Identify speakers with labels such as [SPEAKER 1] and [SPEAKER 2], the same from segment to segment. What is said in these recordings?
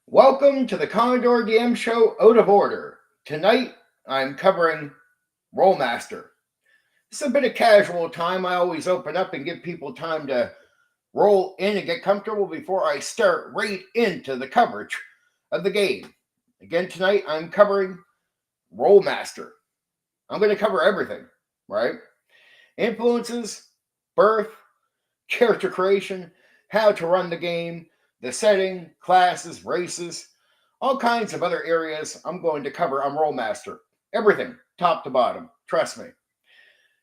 [SPEAKER 1] Welcome to the Commodore DM show Out of Order. Tonight I'm covering Rolemaster. It's a bit of casual time. I always open up and give people time to roll in and get comfortable before I start right into the coverage of the game. Again, tonight I'm covering Rolemaster. I'm going to cover everything, right? Influences, birth, character creation, how to run the game, the setting, classes, races, all kinds of other areas I'm going to cover on Rolemaster. Everything, top to bottom. Trust me.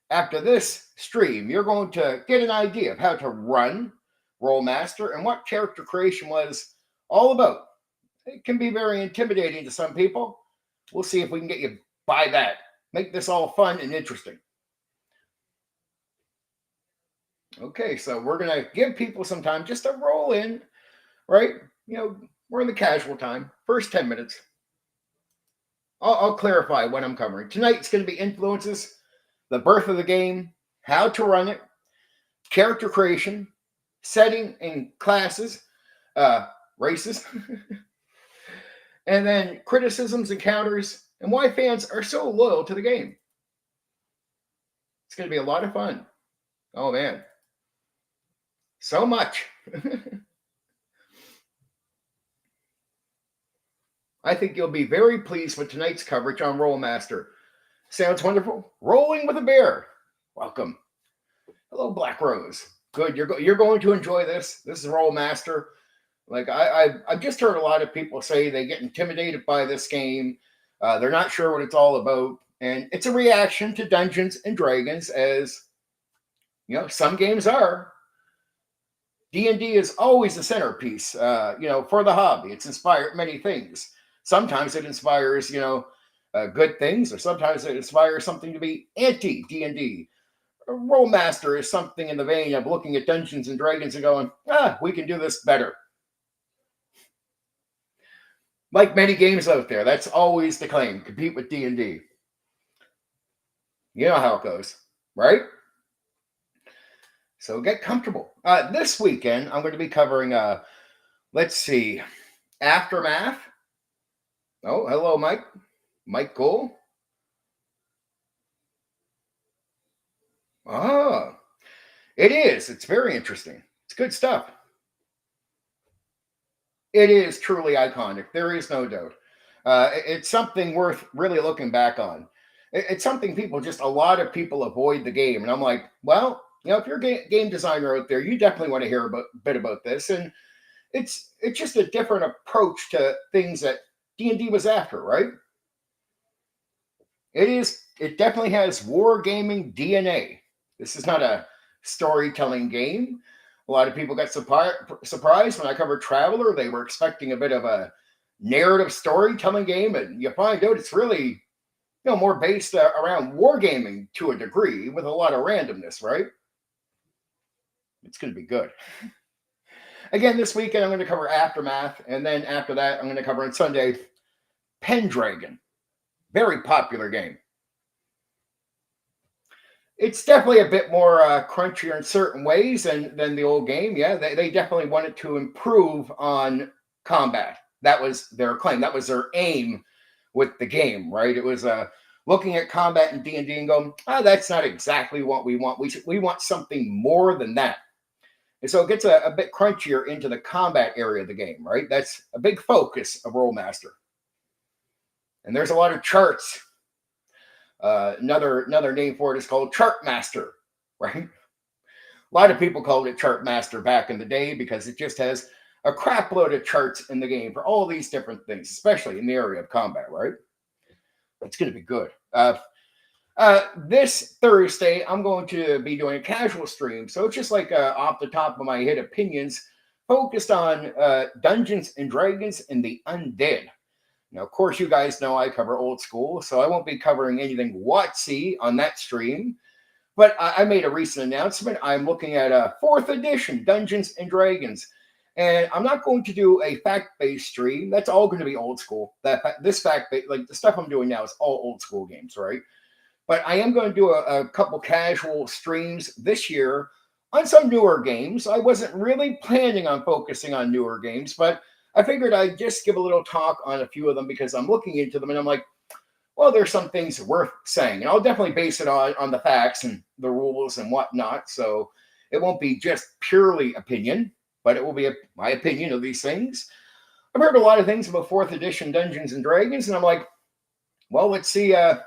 [SPEAKER 1] After this stream, you're going to get an idea of how to run Rolemaster and what character creation was all about. It can be very intimidating to some people. We'll see if we can get you by that. Make this all fun and interesting. Okay, so we're going to give people some time just to roll in, right? We're in the casual time. First 10 minutes. I'll clarify what I'm covering. Tonight, it's going to be influences, the birth of the game, how to run it, character creation, setting and classes, races, and then criticisms and counters, and why fans are so loyal to the game. It's going to be a lot of fun. Oh, man. So much. I think you'll be very pleased with tonight's coverage on Rolemaster. Sounds wonderful. Rolling with a bear. Welcome. Hello, Black Rose. Good. You're going to enjoy this. This is Rolemaster. Like I've just heard a lot of people say they get intimidated by this game. They're not sure what it's all about, and it's a reaction to Dungeons and Dragons, as some games are. D&D is always the centerpiece, for the hobby. It's inspired many things. Sometimes it inspires, good things, or sometimes it inspires something to be anti-D&D. Rolemaster is something in the vein of looking at Dungeons and Dragons and going, we can do this better. Like many games out there, that's always the claim, compete with D&D. You know how it goes, right? So get comfortable. This weekend, I'm going to be covering, let's see, Aftermath. Oh, hello, Mike. Mike Cole. Ah, it is. It's very interesting. It's good stuff. It is truly iconic. There is no doubt. It's something worth really looking back on. It's something a lot of people avoid the game. And I'm like, well, if you're a game designer out there, you definitely want to hear a bit about this. And it's just a different approach to things that D&D was after, right? It definitely has wargaming DNA. This is not a storytelling game. A lot of people got surprised when I covered Traveler. They were expecting a bit of a narrative storytelling game, and you find out it's really, more based around wargaming to a degree with a lot of randomness, right? It's going to be good. Again, this weekend I'm going to cover Aftermath, and then after that I'm going to cover on Sunday Pendragon. Very popular game. It's definitely a bit more crunchier in certain ways than the old game. Yeah, they definitely wanted to improve on combat. That was their claim. That was their aim with the game, right? It was looking at combat in D&D and going, that's not exactly what we want. We want something more than that. And so it gets a bit crunchier into the combat area of the game, right? That's a big focus of Rolemaster. And there's a lot of charts. Another name for it is called Chartmaster, right? A lot of people called it Chartmaster back in the day because it just has a crap load of charts in the game for all these different things, especially in the area of combat, right? It's going to be good. This Thursday, I'm going to be doing a casual stream. So it's just like off the top of my head opinions focused on Dungeons and Dragons and the Undead. Now, of course, you guys know I cover old school, so I won't be covering anything WotC on that stream. But I made a recent announcement. I'm looking at a 4th edition Dungeons and Dragons. And I'm not going to do a fact-based stream. That's all going to be old school. This fact-based, like the stuff I'm doing now is all old school games, right? But I am going to do a couple casual streams this year on some newer games. I wasn't really planning on focusing on newer games, but I figured I'd just give a little talk on a few of them because I'm looking into them and I'm like, well, there's some things worth saying. And I'll definitely base it on the facts and the rules and whatnot. So it won't be just purely opinion, but it will be my opinion of these things. I've heard a lot of things about fourth edition Dungeons and Dragons, and I'm like, well, let's see what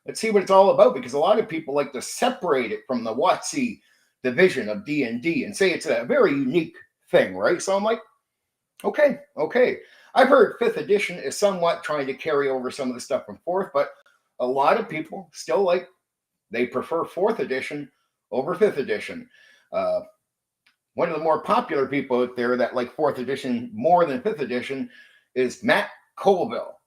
[SPEAKER 1] it's all about, because a lot of people like to separate it from the WotC division of D&D and say it's a very unique thing, right? So I'm like, okay. I've heard fifth edition is somewhat trying to carry over some of the stuff from fourth, but a lot of people still they prefer fourth edition over fifth edition. One of the more popular people out there that like fourth edition more than fifth edition is Matt Colville.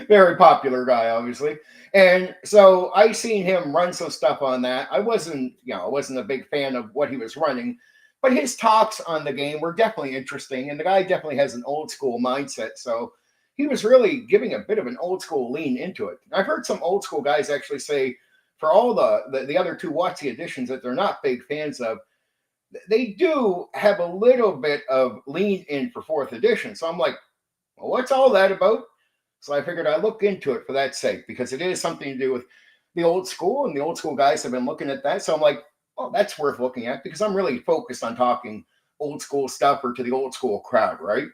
[SPEAKER 1] Very popular guy, obviously. And so I seen him run some stuff on that. I wasn't a big fan of what he was running, but his talks on the game were definitely interesting. And the guy definitely has an old school mindset. So he was really giving a bit of an old school lean into it. I've heard some old school guys actually say for all the other two WotC editions that they're not big fans of, they do have a little bit of lean in for fourth edition. So I'm like, well, what's all that about? So I figured I'd look into it for that sake, because it is something to do with the old school, and the old school guys have been looking at that. So I'm like, oh, that's worth looking at, because I'm really focused on talking old school stuff or to the old school crowd, right?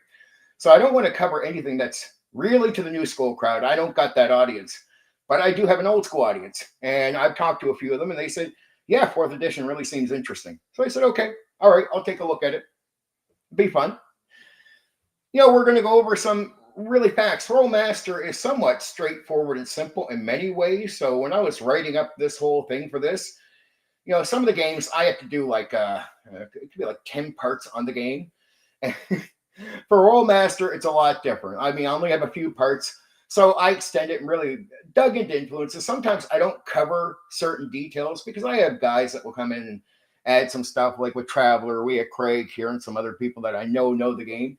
[SPEAKER 1] So I don't want to cover anything that's really to the new school crowd. I don't got that audience, but I do have an old school audience, and I've talked to a few of them, and they said, yeah, fourth edition really seems interesting. So I said, okay, all right, I'll take a look at it. Be fun. We're going to go over some really facts. Rolemaster is somewhat straightforward and simple in many ways. So when I was writing up this whole thing for this, some of the games I have to do it could be like 10 parts on the game. For Rolemaster, it's a lot different. I mean, I only have a few parts, so I extend it and really dug into influences. Sometimes I don't cover certain details because I have guys that will come in and add some stuff, like with Traveler. We have Craig here and some other people that I know the game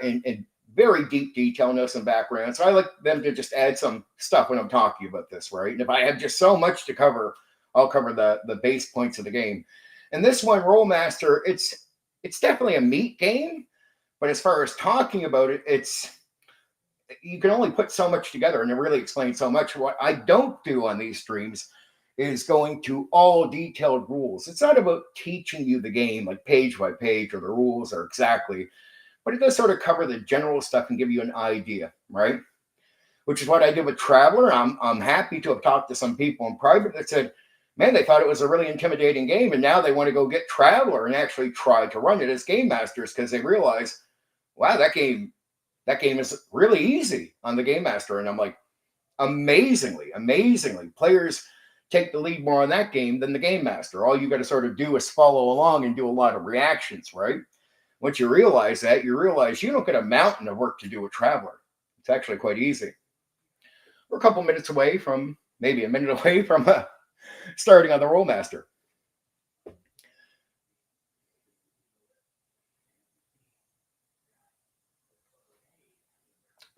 [SPEAKER 1] in very deep detail, know some background. So I like them to just add some stuff when I'm talking about this, right? And if I have just so much to cover, I'll cover the base points of the game. And this one, Rolemaster, it's definitely a meat game, but as far as talking about it, you can only put so much together and it really explains so much. What I don't do on these streams is going to all detailed rules. It's not about teaching you the game like page by page or the rules are exactly, but it does sort of cover the general stuff and give you an idea, right? Which is what I did with Traveler. I'm happy to have talked to some people in private that said, man, they thought it was a really intimidating game, and now they want to go get Traveler and actually try to run it as game masters because they realize, wow, that game is really easy on the Game Master. And I'm like, amazingly, players take the lead more on that game than the Game Master. All you got to sort of do is follow along and do a lot of reactions, right? Once you realize that, you realize you don't get a mountain of work to do with Traveler. It's actually quite easy. We're a couple minutes away from, maybe a minute away from starting on the Rolemaster.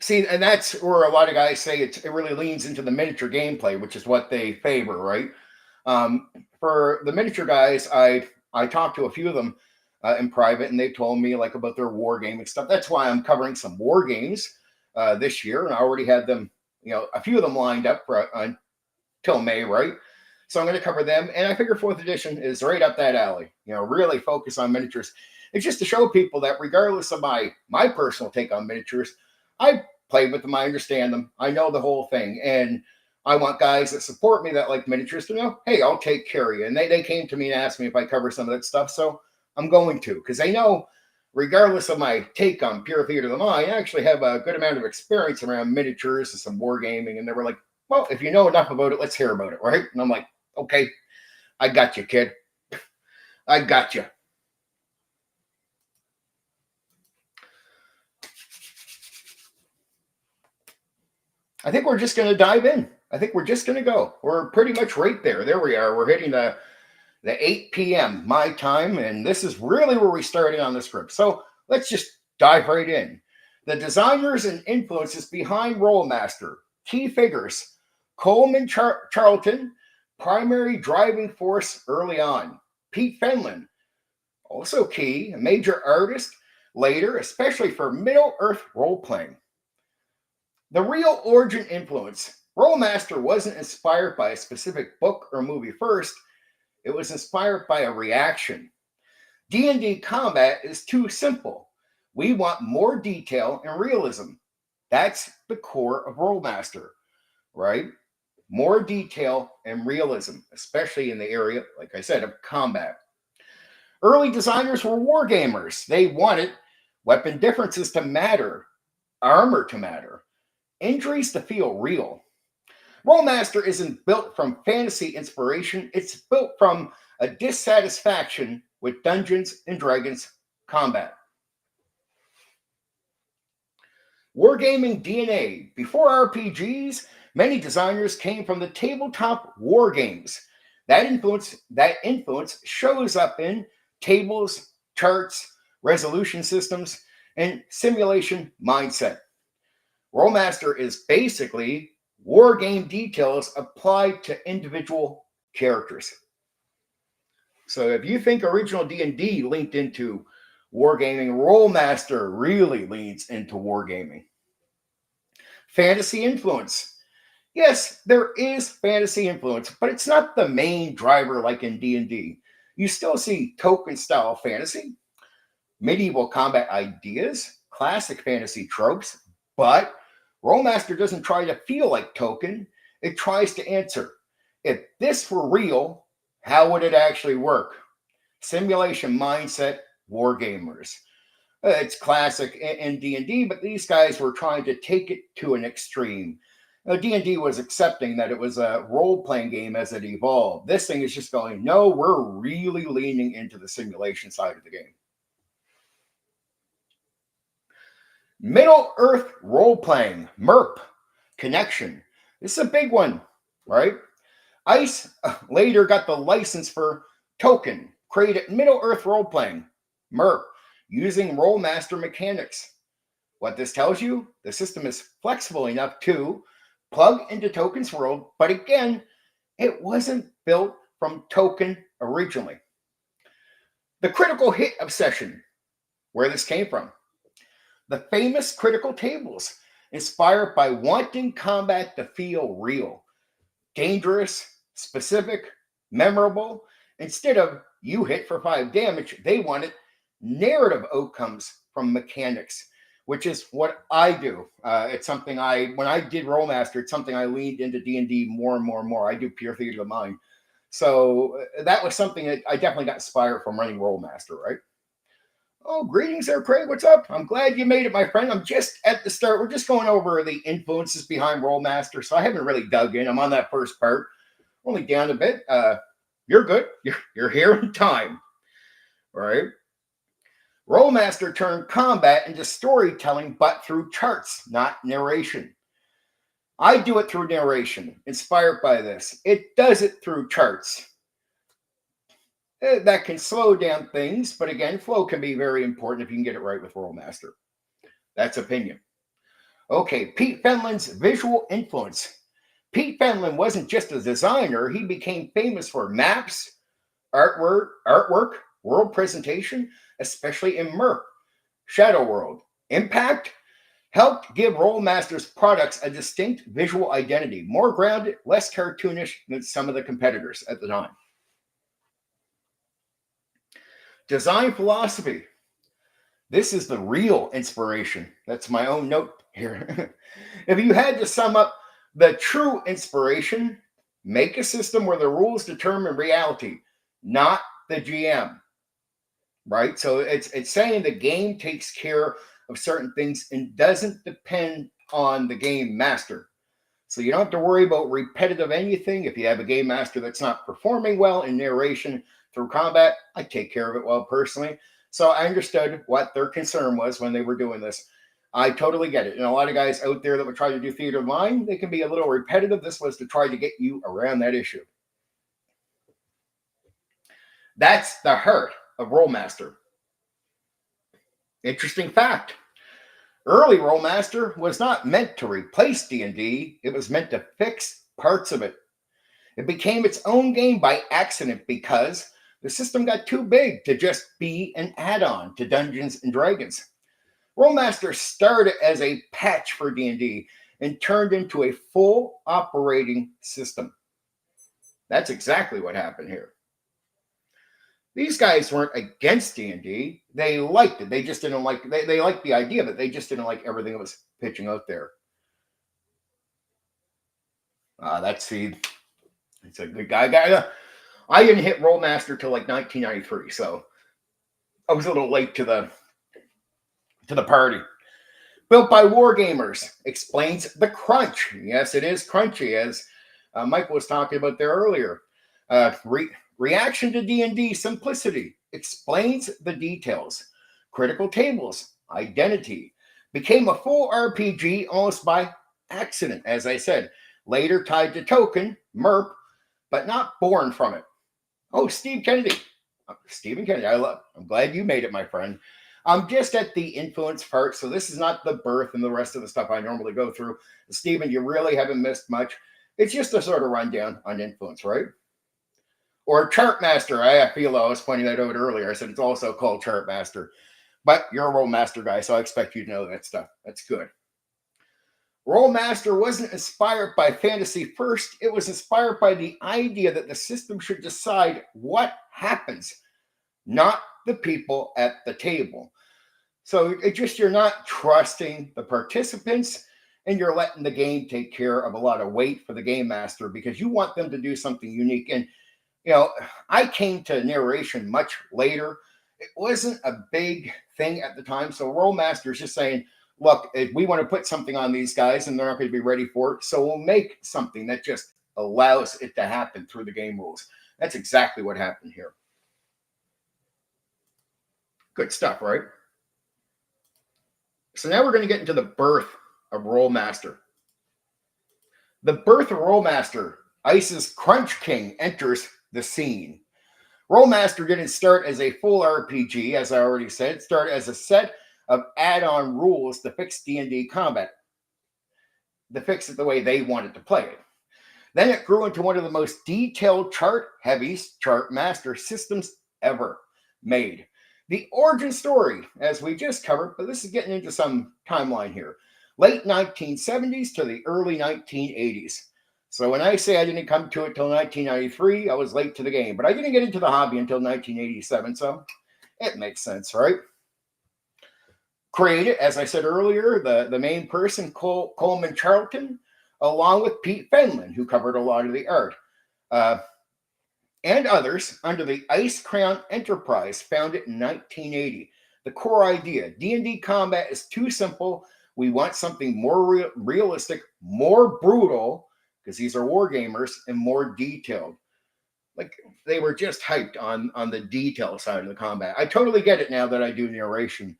[SPEAKER 1] See, and that's where a lot of guys say it really leans into the miniature gameplay, which is what they favor, right? For the miniature guys, I talked to a few of them in private, and they told me like about their wargaming stuff. That's why I'm covering some war games this year, and I already had them, a few of them lined up for until May, right? So I'm going to cover them, and I figure fourth edition is right up that alley. Really focus on miniatures. It's just to show people that regardless of my personal take on miniatures, I play with them, I understand them, I know the whole thing, and I want guys that support me that like miniatures to know, hey, I'll take care of you. And they came to me and asked me if I cover some of that stuff, so I'm going to, because they know, regardless of my take on pure theater of the mind, I actually have a good amount of experience around miniatures and some wargaming, and they were like, well, if you know enough about it, let's hear about it, right? And I'm like, okay, I got you, kid. I got you. I think we're just going to dive in. I think we're just going to go. We're pretty much right there. There we are. We're hitting the 8 p.m. my time, and this is really where we started on the script. So let's just dive right in. The designers and influences behind Rolemaster. Key figures. Coleman Charlton, primary driving force early on. Pete Fenlon, also key, a major artist, later, especially for Middle-earth role-playing. The real origin influence. Rolemaster wasn't inspired by a specific book or movie first. It was inspired by a reaction. D&D combat is too simple. We want more detail and realism. That's the core of Rolemaster, right? More detail and realism, especially in the area, like I said, of combat. Early designers were wargamers. They wanted weapon differences to matter, armor to matter, injuries to feel real. Rolemaster isn't built from fantasy inspiration. It's built from a dissatisfaction with Dungeons and Dragons combat. Wargaming DNA. Before RPGs, many designers came from the tabletop war games. That influence shows up in tables, charts, resolution systems, and simulation mindset. Rolemaster is basically war game details applied to individual characters. So if you think original D&D linked into wargaming, Rolemaster really leans into wargaming. Fantasy influence. Yes, there is fantasy influence, but it's not the main driver like in D&D. You still see token-style fantasy, medieval combat ideas, classic fantasy tropes, but Rolemaster doesn't try to feel like Token. It tries to answer, if this were real, how would it actually work? Simulation mindset, wargamers. It's classic in D&D, but these guys were trying to take it to an extreme. D&D was accepting that it was a role-playing game as it evolved. This thing is just going, no, we're really leaning into the simulation side of the game. Middle-earth role-playing, MERP, connection. This is a big one, right? ICE later got the license for Token, created Middle-earth role-playing, MERP, using Rolemaster mechanics. What this tells you, the system is flexible enough to plug into Token's world, but again, it wasn't built from Token originally. The critical hit obsession, where this came from. The famous critical tables, inspired by wanting combat to feel real, dangerous, specific, memorable. Instead of you hit for 5 damage, they wanted narrative outcomes from mechanics, which is what I do. It's something when I did Rolemaster, it's something I leaned into D&D more and more and more. I do pure theater of the mind. So that was something that I definitely got inspired from running Rolemaster, right? Oh, greetings there, Craig. What's up? I'm glad you made it, my friend. I'm just at the start. We're just going over the influences behind Rolemaster, so I haven't really dug in. I'm on that first part. Only down a bit. You're good. You're here in time. All right. Rolemaster turned combat into storytelling, but through charts, not narration. I do it through narration, inspired by this. It does it through charts. That can slow down things, but again, flow can be very important if you can get it right with Rolemaster. That's opinion. Okay, Pete Fenlon's visual influence. Pete Fenlon wasn't just a designer. He became famous for maps, artwork, world presentation, especially in MERP, Shadow World. Impact helped give Rolemaster's products a distinct visual identity, more grounded, less cartoonish than some of the competitors at the time. Design philosophy. This is the real inspiration. That's my own note here. If you had to sum up the true inspiration, make a system where the rules determine reality, not the GM. Right? So it's saying the game takes care of certain things and doesn't depend on the game master. So you don't have to worry about repetitive anything. If you have a game master that's not performing well in narration through combat, I take care of it well personally. So I understood what their concern was when they were doing this. I totally get it. And a lot of guys out there that would try to do theater of mind, they can be a little repetitive. This was to try to get you around that issue. That's the heart of Rolemaster. Interesting fact. Early Rolemaster was not meant to replace D&D. It was meant to fix parts of it. It became its own game by accident because The system got too big to just be an add-on to Dungeons and Dragons. Rolemaster started as a patch for D&D and turned into a full operating system. That's exactly what happened here. These guys weren't against D&D. They liked it. They just didn't like they liked the idea, but they just didn't like everything that was pitching out there. That's a good guy. I didn't hit Rolemaster till like 1993, so I was a little late to the party. Built by wargamers, explains the crunch. Yes, it is crunchy, as Michael was talking about there earlier. Reaction to D&D simplicity, explains the details. Critical tables, identity. Became a full RPG almost by accident, as I said. Later tied to token, MERP, but not born from it. Oh, Stephen Kennedy, I'm glad you made it, my friend. I'm just at the influence part, so this is not the birth and the rest of the stuff I normally go through. Stephen, you really haven't missed much. It's just a sort of rundown on influence, right? Or Chartmaster. I feel I was pointing that out earlier. I said it's also called Chartmaster. But you're a Rolemaster guy, so I expect you to know that stuff. That's good. Rolemaster wasn't inspired by fantasy first. It was inspired by the idea that the system should decide what happens, not the people at the table. So it just, you're not trusting the participants, and you're letting the game take care of a lot of weight for the game master because you want them to do something unique. And I came to narration much later. It wasn't a big thing at the time. So Rolemaster is just saying, look, if we want to put something on these guys and they're not going to be ready for it, so we'll make something that just allows it to happen through the game rules. That's exactly what happened here. Good stuff, right? So now we're going to get into the birth of Rolemaster. The birth of Rolemaster, Ice's Crunch King enters the scene. Rolemaster didn't start as a full RPG, as I already said. It started as a set of add-on rules to fix D&D combat, to fix it the way they wanted to play it. Then it grew into one of the most detailed chart-heavy Chartmaster systems ever made. The origin story, as we just covered, but this is getting into some timeline here. Late 1970s to the early 1980s. So when I say I didn't come to it till 1993, I was late to the game. But I didn't get into the hobby until 1987, so it makes sense, right? Created, as I said earlier, the main person, Coleman Charlton, along with Pete Fenlon, who covered a lot of the art, and others under the Ice Crown Enterprise, founded in 1980. The core idea, D&D combat is too simple. We want something more realistic, more brutal, because these are war gamers, and more detailed. Like, they were just hyped on the detail side of the combat. I totally get it now that I do narration.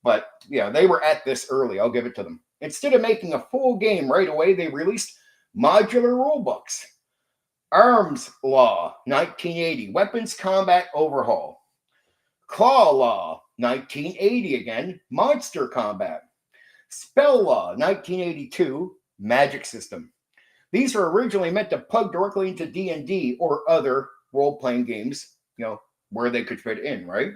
[SPEAKER 1] But yeah, they were at this early. I'll give it to them. Instead of making a full game right away, they released modular rulebooks. Arms Law, 1980. Weapons Combat Overhaul. Claw Law, 1980 again. Monster Combat. Spell Law, 1982. Magic System. These were originally meant to plug directly into D&D or other role-playing games, where they could fit in, right?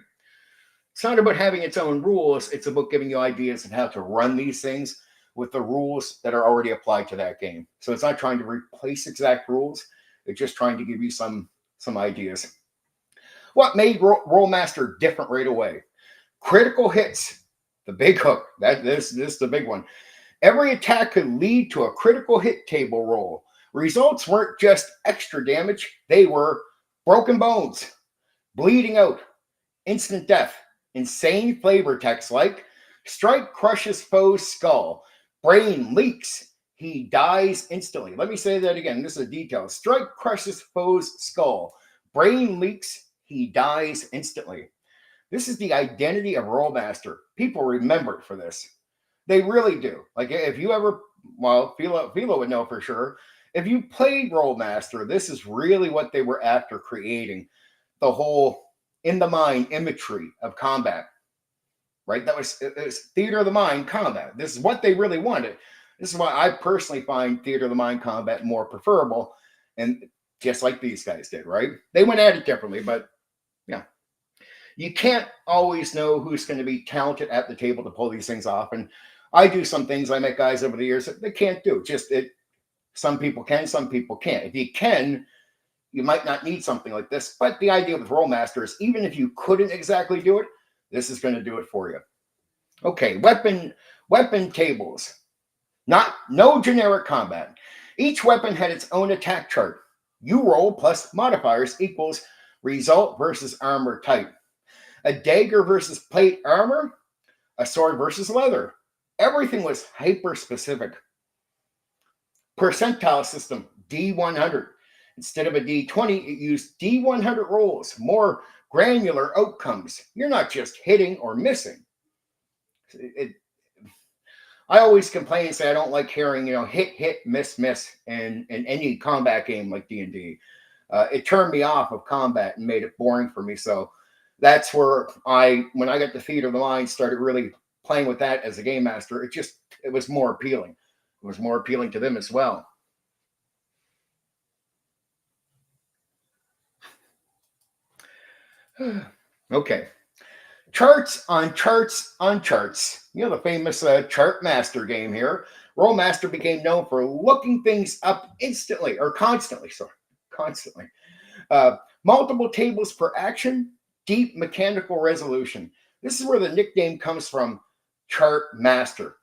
[SPEAKER 1] It's not about having its own rules. It's about giving you ideas of how to run these things with the rules that are already applied to that game. So it's not trying to replace exact rules. It's just trying to give you some ideas. What made Rolemaster different right away? Critical hits, the big hook. This is the big one. Every attack could lead to a critical hit table roll. Results weren't just extra damage. They were broken bones, bleeding out, instant death, insane flavor text like strike crushes foe's skull, brain leaks, he dies instantly. Let me say that again. This is a detail. Strike crushes foe's skull, brain leaks, he dies instantly. This is the identity of Rolemaster. People remember it for this. They really do. Like, if you ever, Philo would know for sure. If you played Rolemaster, this is really what they were after creating. The whole in the mind imagery of combat, right? It was theater of the mind combat. This is what they really wanted. This is why I personally find theater of the mind combat more preferable. And just like these guys did, right? They went at it differently, but yeah. You can't always know who's going to be talented at the table to pull these things off. And I do some things, I met guys over the years that they can't do. Just it. Some people can, some people can't. If you can, you might not need something like this. But the idea with Rolemaster is even if you couldn't exactly do it, this is going to do it for you. Okay, weapon tables. No generic combat. Each weapon had its own attack chart. You roll plus modifiers equals result versus armor type. A dagger versus plate armor, a sword versus leather. Everything was hyper specific. Percentile system, D100. Instead of a D20, it used D100 rolls, more granular outcomes. You're not just hitting or missing. I always complain and say I don't like hearing, hit, miss in any combat game like D&D. It turned me off of combat and made it boring for me. So that's where when I got the Theater of the Mind, started really playing with that as a game master. It was more appealing. It was more appealing to them as well. Okay. Charts on charts on charts. The famous chart master game here. Rolemaster became known for looking things up instantly or constantly. Constantly. Multiple tables per action, deep mechanical resolution. This is where the nickname comes from, chart master.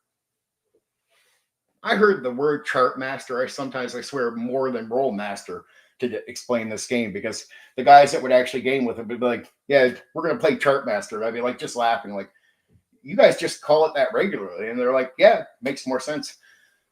[SPEAKER 1] I heard the word chart master. I swear more than Rolemaster to explain this game, because the guys that would actually game with it would be like, yeah, we're going to play chart master. I'd be like, just laughing, like, you guys just call it that regularly. And they're like, yeah, makes more sense.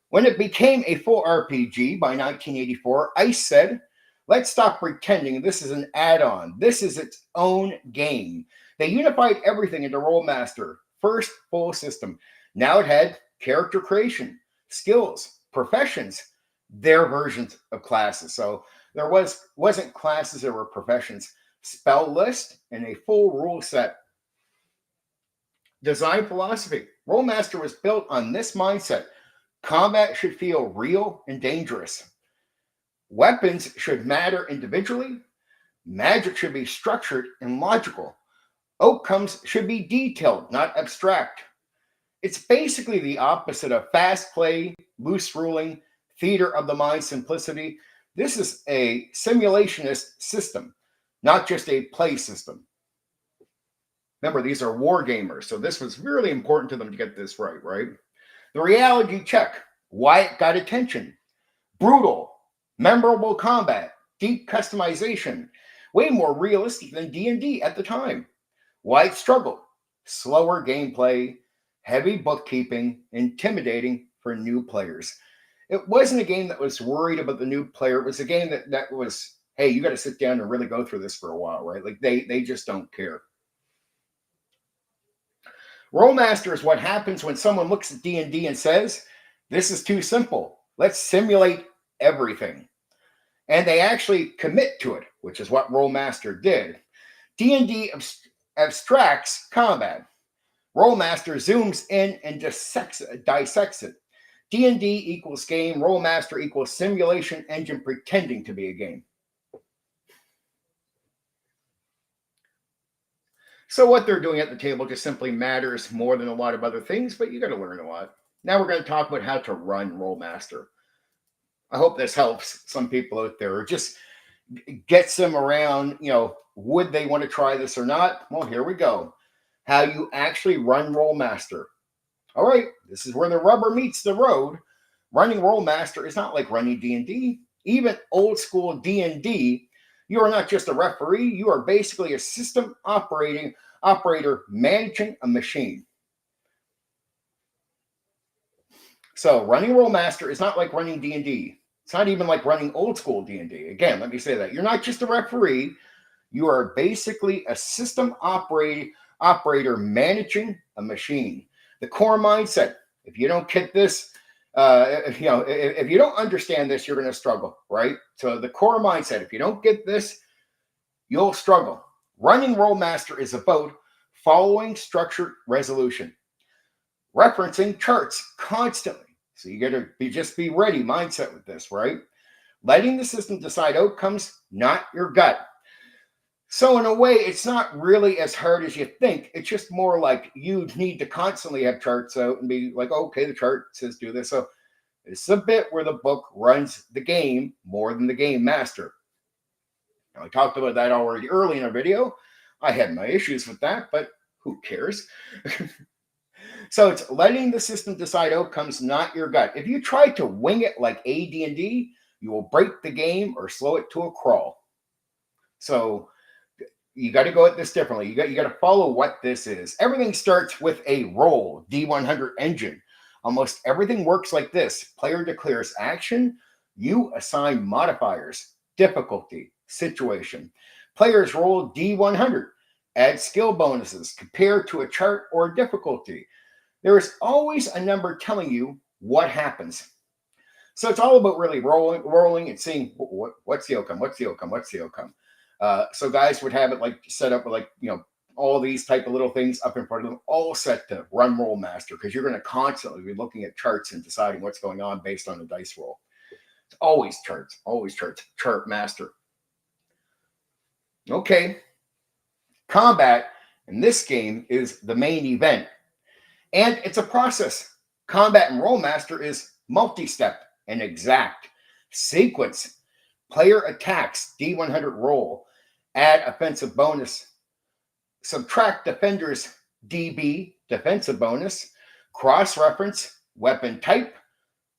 [SPEAKER 1] When it became a full RPG by 1984, ICE said, let's stop pretending this is an add-on. This is its own game. They unified everything into Rolemaster, first full system. Now it had character creation, skills, professions, their versions of classes. So there wasn't classes, there were professions, spell list, and a full rule set. Design philosophy. Rolemaster was built on this mindset. Combat should feel real and dangerous. Weapons should matter individually. Magic should be structured and logical. Outcomes should be detailed, not abstract. It's basically the opposite of fast play, loose ruling, theater of the mind simplicity. This is a simulationist system, not just a play system. Remember, these are war gamers, so this was really important to them to get this right? The reality check. Why it got attention. Brutal, memorable combat, deep customization, way more realistic than D&D at the time. Why it struggled. Slower gameplay, heavy bookkeeping, intimidating for new players. It wasn't a game that was worried about the new player. It was a game that was, hey, you got to sit down and really go through this for a while, right? Like they just don't care. Rolemaster is what happens when someone looks at D&D and says, this is too simple. Let's simulate everything. And they actually commit to it, which is what Rolemaster did. D&D abstracts combat. Rolemaster zooms in and dissects it. D&D equals game. Rolemaster equals simulation engine pretending to be a game. So what they're doing at the table just simply matters more than a lot of other things, but you got to learn a lot. Now we're going to talk about how to run Rolemaster. I hope this helps some people out there, or just gets them around, would they want to try this or not? Well, here we go. How you actually run Rolemaster. All right, this is where the rubber meets the road. Running Rolemaster is not like running D&D. Even old school D&D, you are not just a referee, you are basically a system operator managing a machine. So running Rolemaster is not like running D&D. It's not even like running old school D&D. Again, let me say that. You're not just a referee. You are basically a system operator managing a machine. The core mindset. If you don't get this, if you don't understand this, you're going to struggle, right? So the core mindset, if you don't get this, you'll struggle. Running Rolemaster is about following structured resolution, referencing charts constantly. So you got to just be ready mindset with this, right? letting the system decide outcomes, not your gut. So in a way, it's not really as hard as you think. It's just more like you need to constantly have charts out and be like, okay, the chart says do this. So it's a bit where the book runs the game more than the game master. Now, I talked about that already early in our video. I had my issues with that, but who cares? So it's letting the system decide outcomes, not your gut. If you try to wing it like AD&D, you will break the game or slow it to a crawl. So you got to go at this differently. You got to follow what this is. Everything starts with a roll, D100 engine. Almost everything works like this. Player declares action. You assign modifiers, difficulty, situation. Players roll D100. Add skill bonuses. Compare to a chart or difficulty. There is always a number telling you what happens. So it's all about really rolling and seeing what's the outcome, what's the outcome, what's the outcome. So guys would have it like set up with like, all these type of little things up in front of them, all set to run Rolemaster, because you're going to constantly be looking at charts and deciding what's going on based on the dice roll. It's always charts, chart master. Okay. Combat in this game is the main event. And it's a process. Combat in Rolemaster is multi-step and exact. Sequence. Player attacks, D100 roll. Add offensive bonus. Subtract defender's DB, defensive bonus. Cross-reference, weapon type,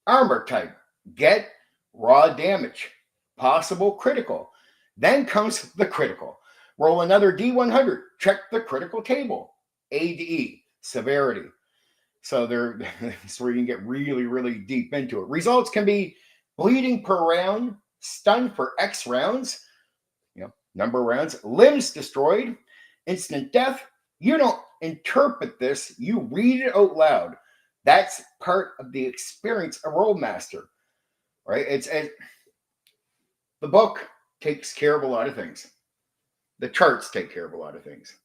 [SPEAKER 1] armor type. Get raw damage. Possible critical. Then comes the critical. Roll another D100. Check the critical table. ADE, severity. So that's where you can get really, really deep into it. Results can be bleeding per round, stun for X rounds, number of rounds, limbs destroyed, instant death. You don't interpret this, you read it out loud. That's part of the experience of Rolemaster, right? The book takes care of a lot of things. The charts take care of a lot of things.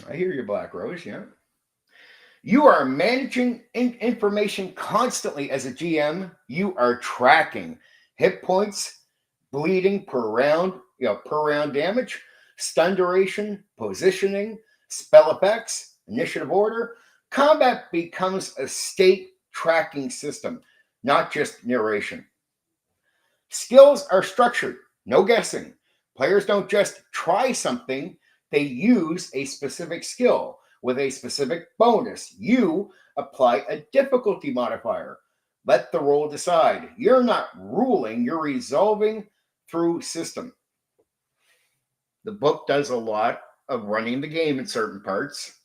[SPEAKER 1] I hear you, Black Rose, yeah. You are managing information constantly as a GM. You are tracking hit points, bleeding per round, per round damage, stun duration, positioning, spell effects, initiative order. Combat becomes a state tracking system, not just narration. Skills are structured, no guessing. Players don't just try something, they use a specific skill with a specific bonus. You apply a difficulty modifier. Let the roll decide. You're not ruling, you're resolving through system. The book does a lot of running the game in certain parts.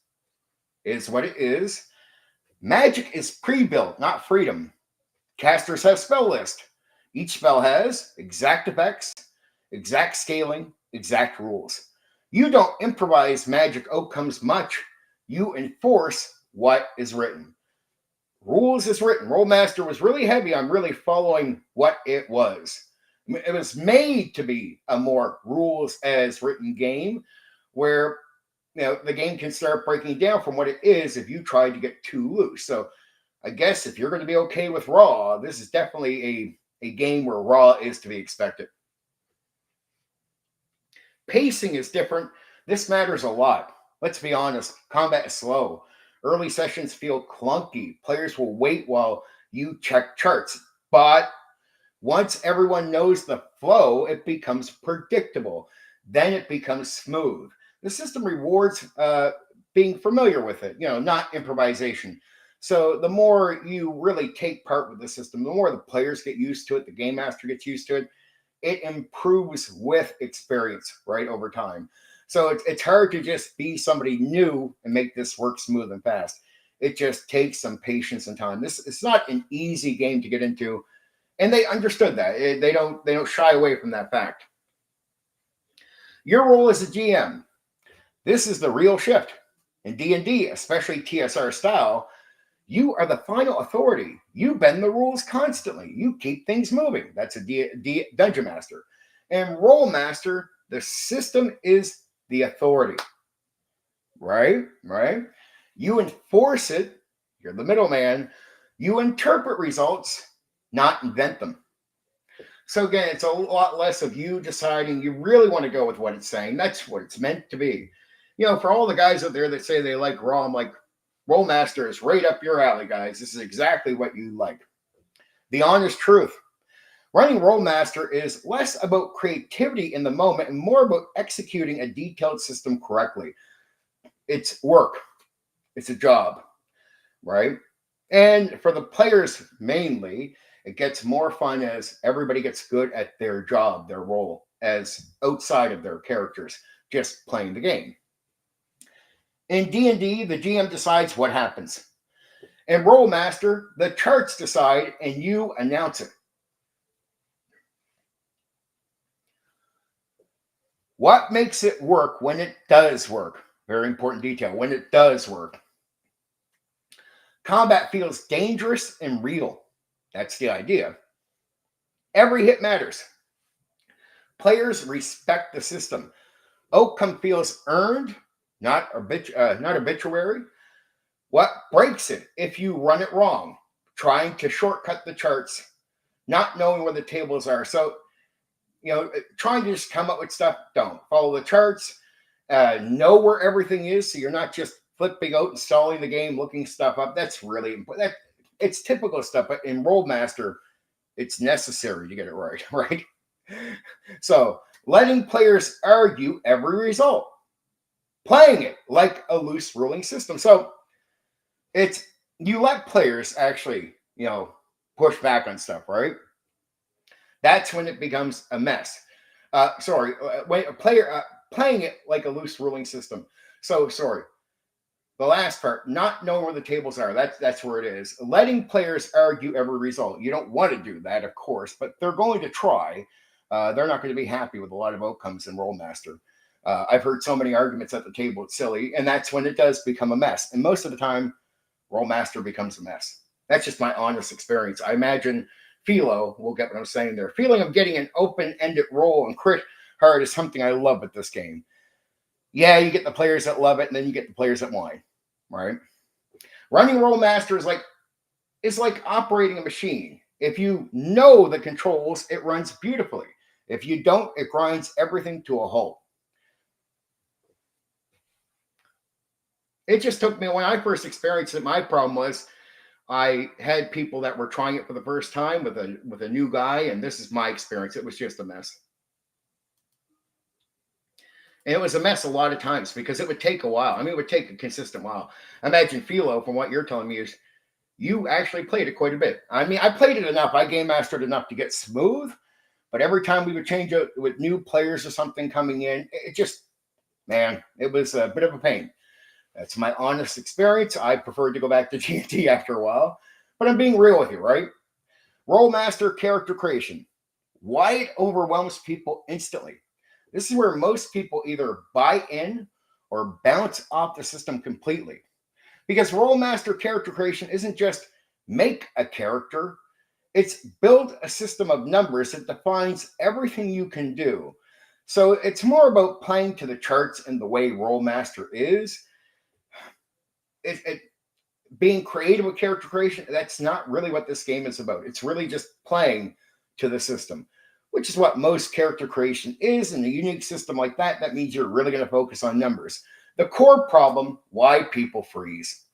[SPEAKER 1] Is what it is. Magic is pre-built, not freedom. Casters have spell list. Each spell has exact effects, exact scaling, exact rules. You don't improvise magic outcomes much. You enforce what is written. Rules is written. Rolemaster was really heavy on really following what it was. It was made to be a more rules as written game where the game can start breaking down from what it is if you try to get too loose. So I guess if you're going to be okay with raw, this is definitely a game where raw is to be expected. Pacing is different. This matters a lot. Let's be honest, combat is slow. Early sessions feel clunky. Players will wait while you check charts. But once everyone knows the flow, it becomes predictable. Then it becomes smooth. The system rewards being familiar with it, not improvisation. So the more you really take part with the system, the more the players get used to it, the game master gets used to it, it improves with experience, right, over time. So it's hard to just be somebody new and make this work smooth and fast. It just takes some patience and time. It's not an easy game to get into, and they understood that. They don't shy away from that fact. Your role as a GM. This is the real shift. In D&D, especially TSR style, you are the final authority. You bend the rules constantly. You keep things moving. That's a Dungeon Master. And Rolemaster, the system is the authority. Right? You enforce it. You're the middleman. You interpret results, not invent them. So again, it's a lot less of you deciding you really want to go with what it's saying. That's what it's meant to be. For all the guys out there that say they like Raw, I'm like, Rolemaster is right up your alley, guys. This is exactly what you like. The honest truth. Running Rolemaster is less about creativity in the moment and more about executing a detailed system correctly. It's work. It's a job, right? And for the players mainly, it gets more fun as everybody gets good at their job, their role, as outside of their characters, just playing the game. In D&D, the GM decides what happens. In Rolemaster, the charts decide and you announce it. What makes it work when it does work? Very important detail. When it does work. Combat feels dangerous and real. That's the idea. Every hit matters. Players respect the system. Outcome feels earned, not arbitrary. What breaks it if you run it wrong? Trying to shortcut the charts, not knowing where the tables are. So, trying to just come up with stuff, don't. Follow the charts, know where everything is, so you're not just flipping out, installing the game, looking stuff up. That's really important. It's typical stuff, but in Rolemaster, it's necessary to get it right, right? So, letting players argue every result. Playing it like a loose ruling system. So, you let players actually, push back on stuff, right? That's when it becomes a mess. When a player playing it like a loose ruling system. So, the last part, not knowing where the tables are. That's where it is. Letting players argue every result. You don't want to do that, of course, but they're going to try. They're not going to be happy with a lot of outcomes in Rolemaster. I've heard so many arguments at the table, it's silly, and that's when it does become a mess. And most of the time, Rolemaster becomes a mess. That's just my honest experience. I imagine Philo will get what I'm saying there. Feeling of getting an open-ended roll and crit hard is something I love with this game. Yeah, you get the players that love it, and then you get the players that whine, right? Running Rolemaster is like operating a machine. If you know the controls, it runs beautifully. If you don't, it grinds everything to a halt. It just took me, when I first experienced it, my problem was I had people that were trying it for the first time with a new guy, and this is my experience. It was just a mess. And it was a mess a lot of times because it would take a while. I mean, it would take a consistent while. Imagine Philo, from what you're telling me, is you actually played it quite a bit. I mean, I played it enough. I game mastered enough to get smooth, but every time we would change it with new players or something coming in, it just, man, it was a bit of a pain. That's my honest experience. I preferred to go back to G&D after a while, but I'm being real with you, right? Rolemaster character creation. Why it overwhelms people instantly. This is where most people either buy in or bounce off the system completely. Because Rolemaster character creation isn't just make a character, it's build a system of numbers that defines everything you can do. So it's more about playing to the charts and the way Rolemaster is. Being creative with character creation, that's not really what this game is about. It's really just playing to the system, which is what most character creation is. In a unique system like that, that means you're really going to focus on numbers. The core problem, why people freeze.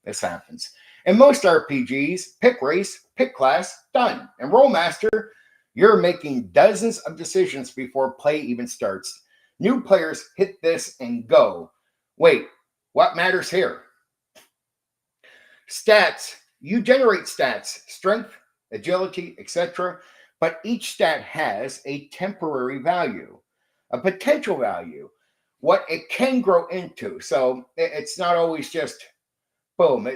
[SPEAKER 1] This happens. In most RPGs, pick race, pick class, done. In Rolemaster, you're making dozens of decisions before play even starts. New players hit this and go, wait, what matters here? Stats. You generate stats, strength, agility, etc. But each stat has a temporary value, a potential value, what it can grow into. So it's not always just boom.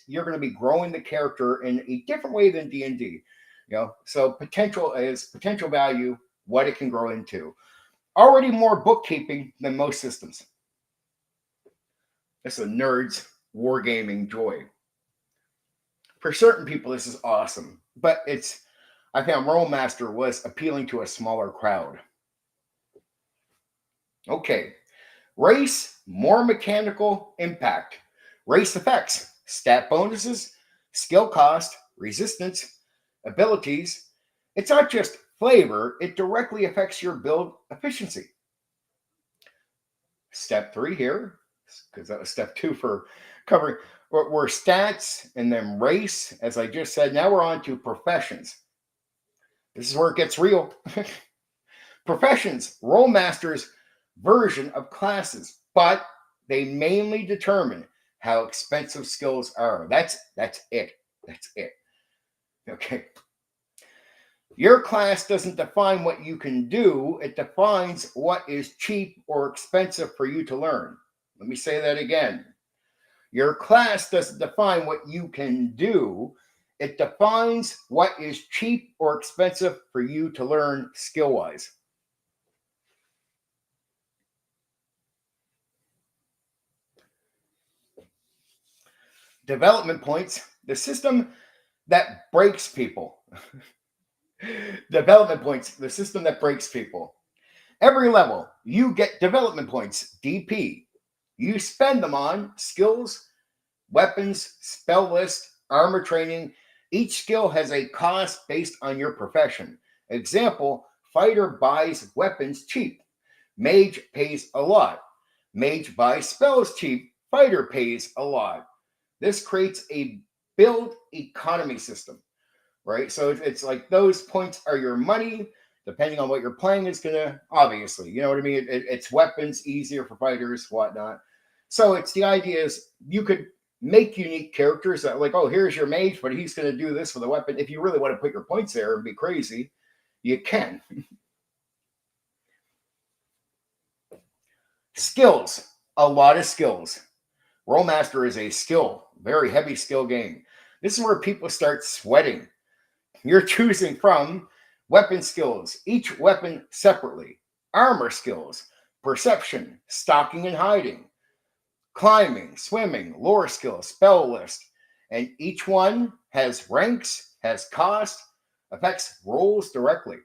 [SPEAKER 1] You're going to be growing the character in a different way than D&D. So potential is potential value, what it can grow into. Already more bookkeeping than most systems. This is a nerd's wargaming joy. For certain people, this is awesome, but I found Rolemaster was appealing to a smaller crowd. Okay, race, more mechanical impact. Race effects, stat bonuses, skill cost, resistance, abilities. It's not just flavor, it directly affects your build efficiency. Step 3 here, because that was step 2 for covering, were stats and then race, as I just said. Now we're on to professions. This is where it gets real. Professions, Rolemaster's version of classes, but they mainly determine how expensive skills are. That's it. That's it. Okay. Your class doesn't define what you can do. It defines what is cheap or expensive for you to learn. Let me say that again. Your class doesn't define what you can do. It defines what is cheap or expensive for you to learn skill-wise. Development points, the system that breaks people. Development points, the system that breaks people. Every level, you get development points, DP. You spend them on skills, weapons, spell list, armor training. Each skill has a cost based on your profession. Example, fighter buys weapons cheap. Mage pays a lot. Mage buys spells cheap. Fighter pays a lot. This creates a build economy system, right? So it's like those points are your money. Depending on what you're playing, it's going to, obviously, you know what I mean? It's weapons, easier for fighters, whatnot. So it's the idea is you could make unique characters that like, oh, here's your mage, but he's going to do this with a weapon. If you really want to put your points there and be crazy, you can. Skills, a lot of skills. Rolemaster is a skill, very heavy skill game. This is where people start sweating. You're choosing from weapon skills, each weapon separately, armor skills, perception, stalking and hiding, climbing, swimming, lore skills, spell list, and each one has ranks, has cost, affects rolls directly.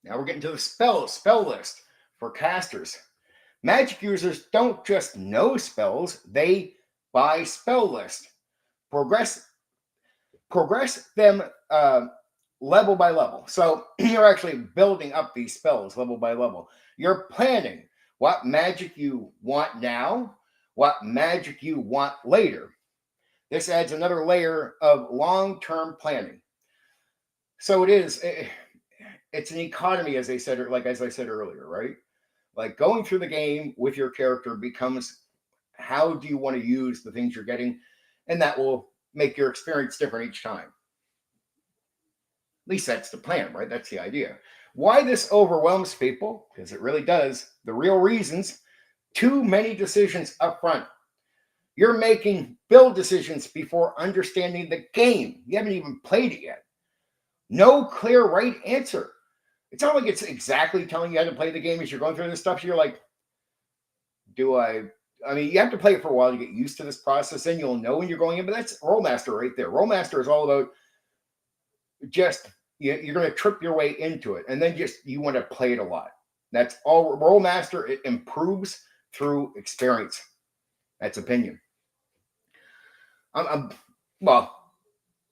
[SPEAKER 1] Now we're getting to the spell list for casters. Magic users don't just know spells, they buy spell list. Progress them level by level. So you're actually building up these spells level by level. You're planning what magic you want now, what magic you want later. This adds another layer of long-term planning. So it's an economy, as I said earlier, right? Like going through the game with your character becomes how do you want to use the things you're getting, and that will make your experience different each time. At least that's the plan, right? That's the idea. Why this overwhelms people, because it really does. The real reasons, too many decisions up front. You're making build decisions before understanding the game. You haven't even played it yet. No clear right answer. It's not like it's exactly telling you how to play the game as you're going through this stuff. You're like, I mean, you have to play it for a while to get used to this process. Then you'll know when you're going in. But that's Rolemaster right there. Rolemaster is all about just, you're going to trip your way into it. And then you want to play it a lot. That's all. Rolemaster, it improves through experience. That's opinion. Well,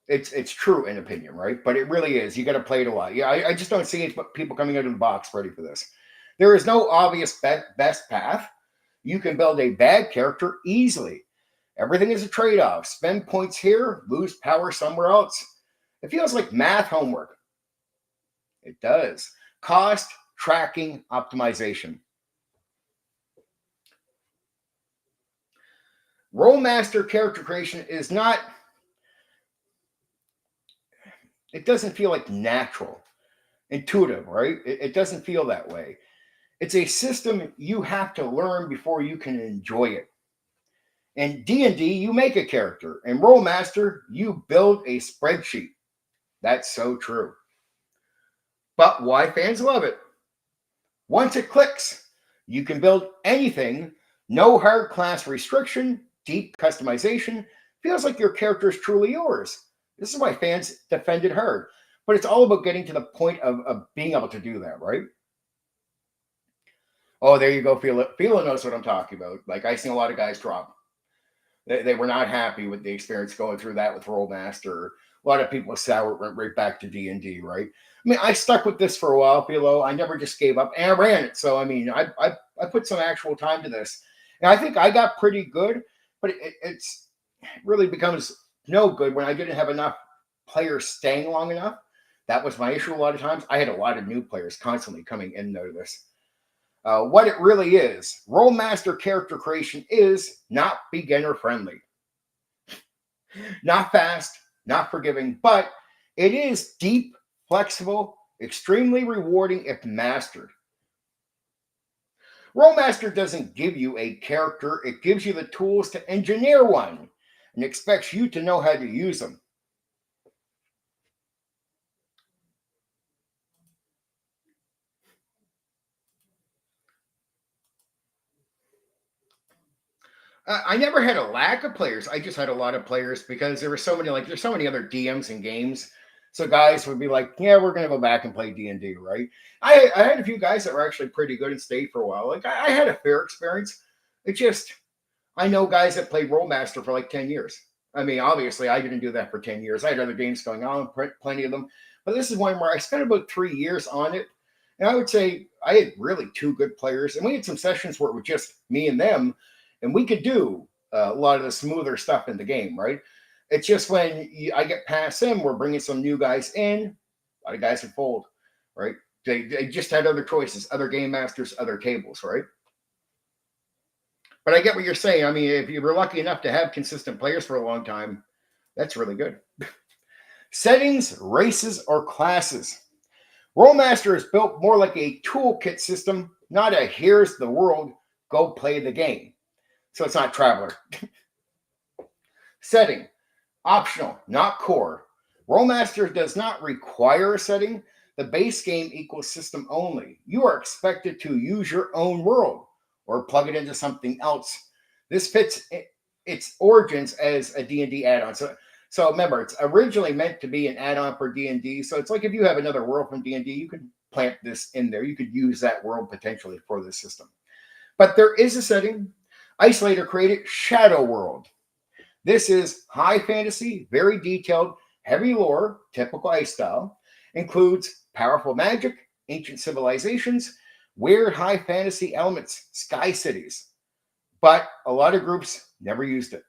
[SPEAKER 1] it's true in opinion, right? But it really is. You got to play it a lot. Yeah, I just don't see people coming out of the box ready for this. There is no obvious best path. You can build a bad character easily. Everything is a trade-off. Spend points here, lose power somewhere else. It feels like math homework. It does. Cost, tracking, optimization. Rolemaster character creation is not, it doesn't feel like natural, intuitive, right? It doesn't feel that way. It's a system you have to learn before you can enjoy it. In D&D, you make a character. In Rolemaster, you build a spreadsheet. That's so true. But why fans love it? Once it clicks, you can build anything. No hard class restriction, deep customization. Feels like your character is truly yours. This is why fans defend it hard. But it's all about getting to the point of being able to do that, right? Oh, there you go, Philo. Philo knows what I'm talking about. Like, I seen a lot of guys drop. They were not happy with the experience going through that with Rolemaster. A lot of people sour went right back to D&D, right? I mean, I stuck with this for a while, Philo. I never just gave up, and I ran it. So, I mean, I put some actual time to this. And I think I got pretty good, but it really becomes no good when I didn't have enough players staying long enough. That was my issue a lot of times. I had a lot of new players constantly coming in and out of this. What it really is, Rolemaster character creation is not beginner friendly, not fast, not forgiving, but it is deep, flexible, extremely rewarding if mastered. Rolemaster doesn't give you a character, it gives you the tools to engineer one and expects you to know how to use them. I never had a lack of players. I just had a lot of players because there were so many, like, there's so many other DMs and games. So guys would be like, yeah, we're going to go back and play D&D, right? I had a few guys that were actually pretty good and stayed for a while. Like, I had a fair experience. It just, I know guys that played Rolemaster for like 10 years. I mean, obviously, I didn't do that for 10 years. I had other games going on, plenty of them. But this is one where I spent about 3 years on it. And I would say I had really two good players. And we had some sessions where it was just me and them. And we could do a lot of the smoother stuff in the game, right? It's just when I get past them, we're bringing some new guys in. A lot of guys would fold, right? They just had other choices, other game masters, other tables, right? But I get what you're saying. I mean, if you were lucky enough to have consistent players for a long time, that's really good. Settings, races, or classes. Rolemaster is built more like a toolkit system, not a here's the world, go play the game. So it's not Traveler. Setting, optional, not core. Rolemaster does not require a setting. The base game equals system only. You are expected to use your own world or plug it into something else. This fits its origins as a D&D add-on. So remember, it's originally meant to be an add-on for D&D. So it's like if you have another world from D&D, you can plant this in there. You could use that world potentially for this system. But there is a setting. Isolator created Shadow World. This is high fantasy, very detailed, heavy lore, typical ice style, includes powerful magic, ancient civilizations, weird high fantasy elements, sky cities. But a lot of groups never used it.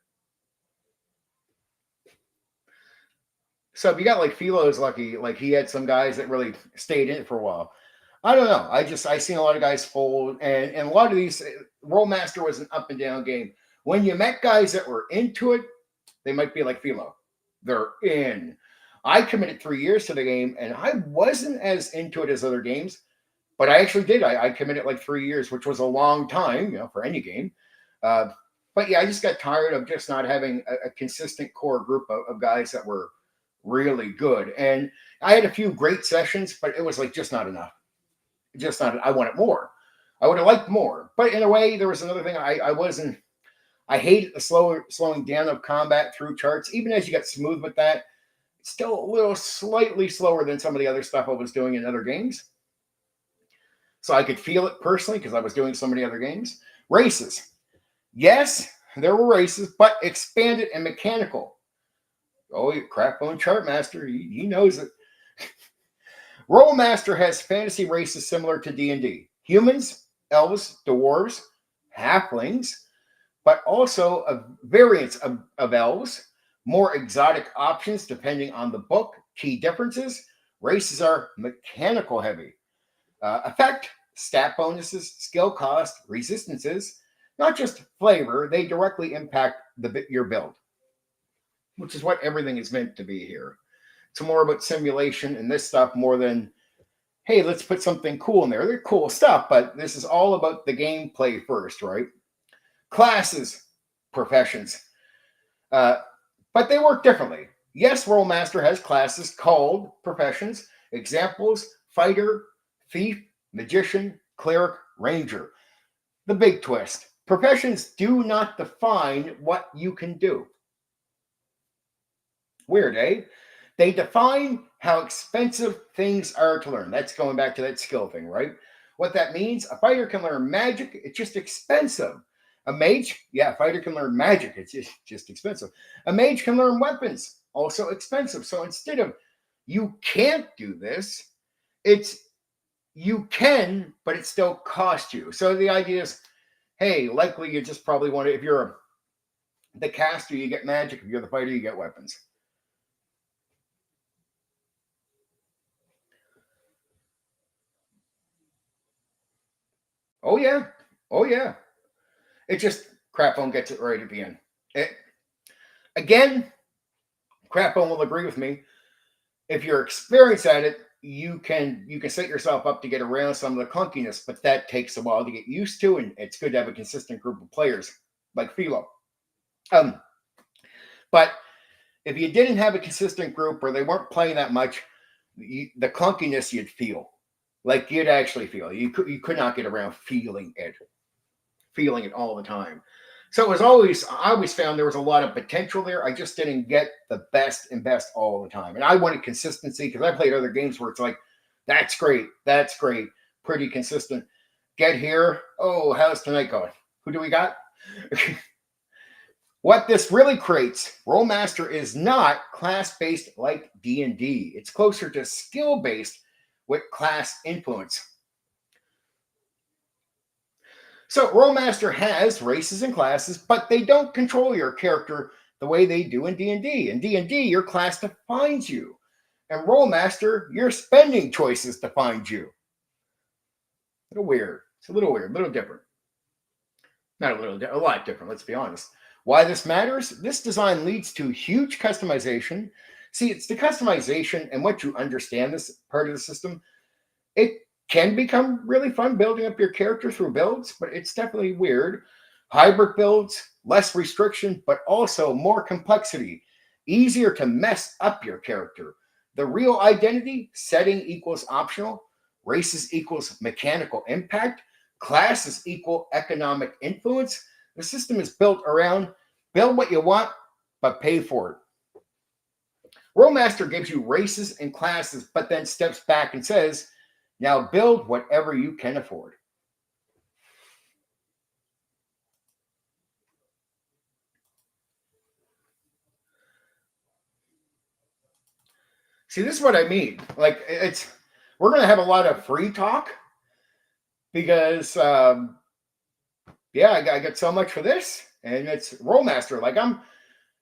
[SPEAKER 1] So if you got like Philo's lucky, like he had some guys that really stayed in it for a while. I don't know. I seen a lot of guys fold, and a lot of these Rolemaster was an up and down game. When you met guys that were into it, they might be like Philo. They're in. I committed 3 years to the game, and I wasn't as into it as other games, but I actually did. I committed like 3 years, which was a long time, for any game. But yeah, I just got tired of just not having a consistent core group of guys that were really good. And I had a few great sessions, but it was like just not enough. Just not. I wanted more. I would have liked more. But in a way, there was another thing I wasn't. I hated the slowing down of combat through charts. Even as you got smooth with that, it's still a little slightly slower than some of the other stuff I was doing in other games. So I could feel it personally because I was doing so many other games. Races. Yes, there were races, but expanded and mechanical. Oh, Crackbone Chartmaster, he knows it. Rolemaster has fantasy races similar to D&D. Humans, elves, dwarves, halflings, but also a variants of elves, more exotic options depending on the book, key differences. Races are mechanical heavy. Effect, stat bonuses, skill cost, resistances, not just flavor, they directly impact your build, which is what everything is meant to be here. It's more about simulation and this stuff more than, hey, let's put something cool in there. They're cool stuff, but this is all about the gameplay first, right? Classes, professions. But they work differently. Yes, Rolemaster has classes called professions. Examples, fighter, thief, magician, cleric, ranger. The big twist. Professions do not define what you can do. Weird, eh? They define how expensive things are to learn. That's going back to that skill thing, right? What that means, a fighter can learn magic, it's just expensive. A mage, yeah, a fighter can learn magic, it's just expensive. A mage can learn weapons, also expensive. So instead of you can't do this, it's you can, but it still costs you. So the idea is, hey, likely you just probably want to, if you're the caster, you get magic. If you're the fighter, you get weapons. Oh yeah, oh yeah. It just Crapbone gets it right at the end. Again, Crapbone will agree with me. If you're experienced at it, you can set yourself up to get around some of the clunkiness, but that takes a while to get used to, and it's good to have a consistent group of players like Philo. But if you didn't have a consistent group or they weren't playing that much, the clunkiness you'd feel, like you'd actually feel. You could not get around feeling it all the time. So it was always, I always found there was a lot of potential there. I just didn't get the best and best all the time. And I wanted consistency because I played other games where it's like, that's great, pretty consistent. Get here, oh, how's tonight going? Who do we got? What this really creates, Rolemaster is not class-based like D&D. It's closer to skill-based with class influence. So Rolemaster has races and classes, but they don't control your character the way they do in D&D. In D&D, your class defines you. In Rolemaster, your spending choices define you. A little weird. It's a little weird, a little different. Not a little, a lot different, let's be honest. Why this matters? This design leads to huge customization. See, it's the customization and what you understand this part of the system. It can become really fun building up your character through builds, but it's definitely weird. Hybrid builds, less restriction, but also more complexity. Easier to mess up your character. The real identity, setting equals optional. Races equals mechanical impact. Classes equal economic influence. The system is built around build what you want, but pay for it. Rolemaster gives you races and classes, but then steps back and says, now build whatever you can afford. See, this is what I mean. Like, we're going to have a lot of free talk because, yeah, I get so much for this, and it's Rolemaster. Like,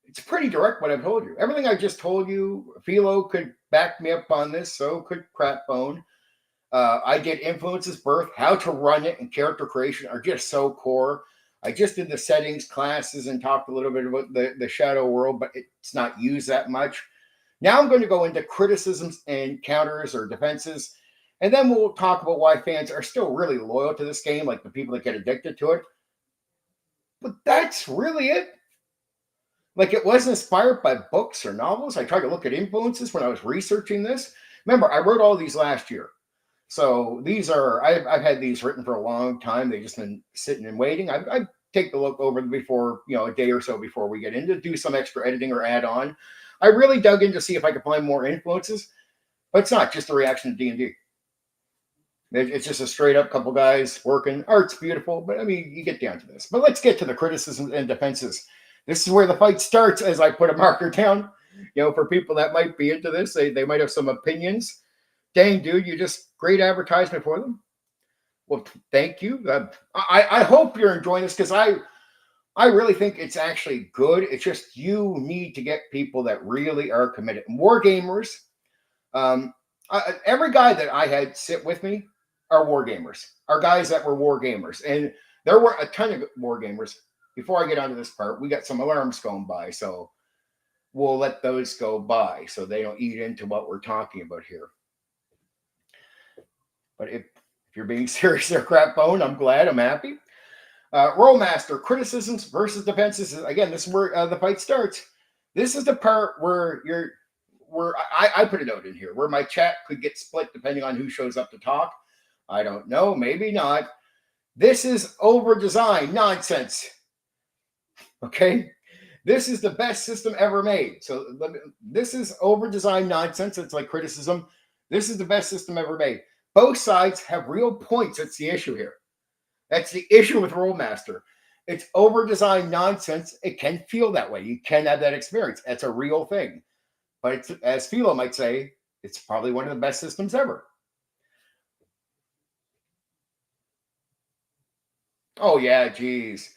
[SPEAKER 1] it's pretty direct what I've told you. Everything I just told you, Philo could back me up on this, so could Crapbone. I get influences, birth, how to run it, and character creation are just so core. I just did the settings classes and talked a little bit about the shadow world, but it's not used that much. Now I'm going to go into criticisms and counters or defenses, and then we'll talk about why fans are still really loyal to this game, like the people that get addicted to it. But that's really it. Like, it wasn't inspired by books or novels. I tried to look at influences when I was researching this. Remember, I wrote all these last year. So these are, I've had these written for a long time. They've just been sitting and waiting. I take a look over them before, a day or so before we get in to do some extra editing or add on. I really dug in to see if I could find more influences, but it's not just a reaction to D&D. It's just a straight up couple guys working. Art's beautiful, but I mean, you get down to this. But let's get to the criticisms and defenses. This is where the fight starts as I put a marker down. For people that might be into this, they might have some opinions. Dang, dude, you just great advertisement for them. Well, thank you. I hope you're enjoying this because I really think it's actually good. It's just you need to get people that really are committed. War gamers, every guy that I had sit with me are war gamers, are guys that were war gamers. And there were a ton of war gamers. Before I get onto this part, we got some alarms going by. So we'll let those go by so they don't eat into what we're talking about here. But if you're being serious there, Crapbone, I'm glad. I'm happy. Rolemaster, criticisms versus defenses. Again, this is where the fight starts. This is the part where I put a note in here where my chat could get split depending on who shows up to talk. I don't know, maybe not. This is over-designed nonsense. Okay? This is the best system ever made. So this is over-designed nonsense. It's like criticism. This is the best system ever made. Both sides have real points. That's the issue here. That's the issue with Rolemaster. It's over-designed nonsense. It can feel that way. You can have that experience. That's a real thing. But it's, as Philo might say, it's probably one of the best systems ever. Oh, yeah, geez.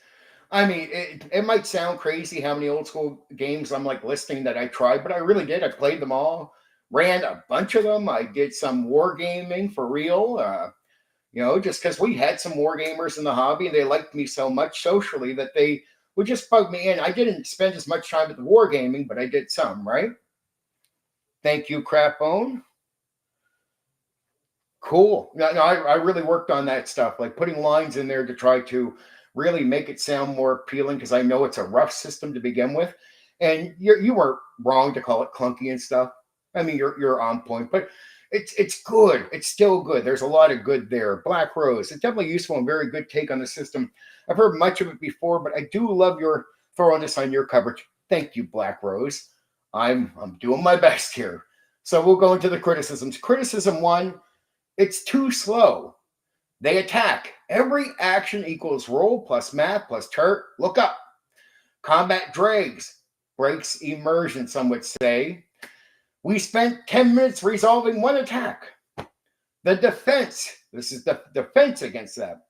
[SPEAKER 1] I mean, it might sound crazy how many old school games I'm like listing that I tried, but I really did. I played them all, ran a bunch of them. I did some wargaming for real. Just because we had some wargamers in the hobby and they liked me so much socially that they would just bug me in. I didn't spend as much time at the wargaming, but I did some, right? Thank you, Crapbone. Cool. No, I really worked on that stuff, like putting lines in there to try to really make it sound more appealing because I know it's a rough system to begin with. And you weren't wrong to call it clunky and stuff. I mean, you're on point, but it's good. It's still good. There's a lot of good there. Black Rose, it's definitely useful and very good take on the system. I've heard much of it before, but I do love your thoroughness on your coverage. Thank you, Black Rose. I'm doing my best here. So we'll go into the criticisms. Criticism 1, it's too slow. They attack. Every action equals roll plus math plus chart. Look up. Combat drags. Breaks immersion, some would say. We spent 10 minutes resolving one attack. The defense. This is the defense against that.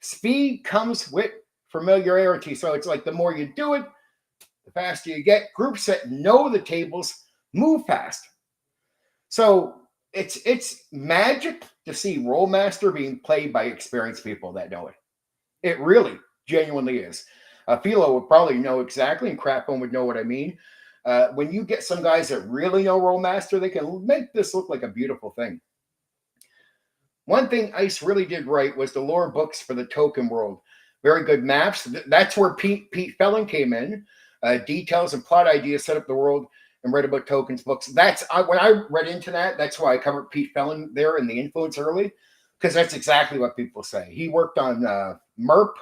[SPEAKER 1] Speed comes with familiarity. So it's like the more you do it, the faster you get. Groups that know the tables move fast. So it's magic to see Rolemaster being played by experienced people that know it. It really, genuinely is. Philo would probably know exactly, and Crapbone would know what I mean. When you get some guys that really know Rolemaster, they can make this look like a beautiful thing. One thing ICE really did right was the lore books for the token world. Very good maps. That's where Pete Felon came in. Details and plot ideas set up the world and read about tokens books. When I read into that, that's why I covered Pete Felon there in the influence early, because that's exactly what people say. He worked on MERP,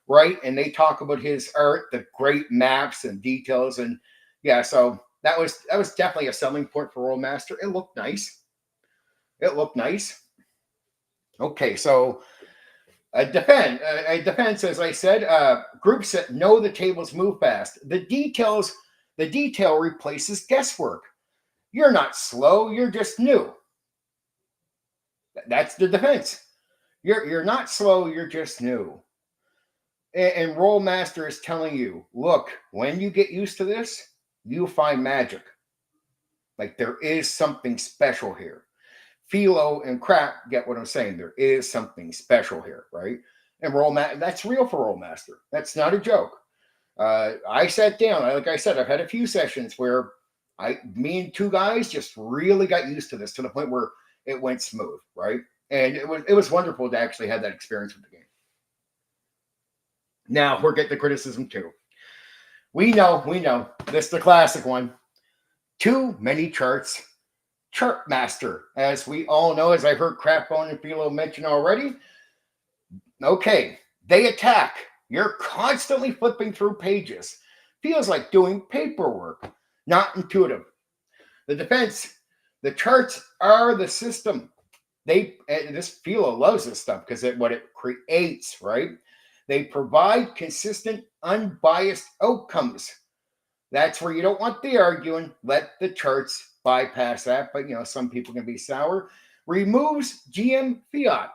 [SPEAKER 1] right? And they talk about his art, the great maps and details. And yeah, so that was definitely a selling point for Rolemaster. It looked nice. Okay, so a defense, as I said, groups that know the tables move fast. The detail replaces guesswork. You're not slow, you're just new. That's the defense. You're not slow, you're just new. And Rolemaster is telling you, look, when you get used to this, you'll find magic. Like there is something special here. Philo and Crap get what I'm saying. There is something special here, right? And Rolemaster, that's real for Rolemaster. That's not a joke. I sat down. Like I said, I've had a few sessions where me and two guys just really got used to this to the point where it went smooth, right? And it was wonderful to actually have that experience with the game. Now we're getting the criticism too. We know. This is the classic one. Too many charts. Chartmaster, as we all know, as I've heard Crapbone and Philo mention already. Okay, they attack. You're constantly flipping through pages. Feels like doing paperwork. Not intuitive. The defense, the charts are the system. This Philo loves this stuff because what it creates, right? They provide consistent, unbiased outcomes. That's where you don't want the arguing. Let the charts bypass that. But, some people can be sour. Removes GM fiat.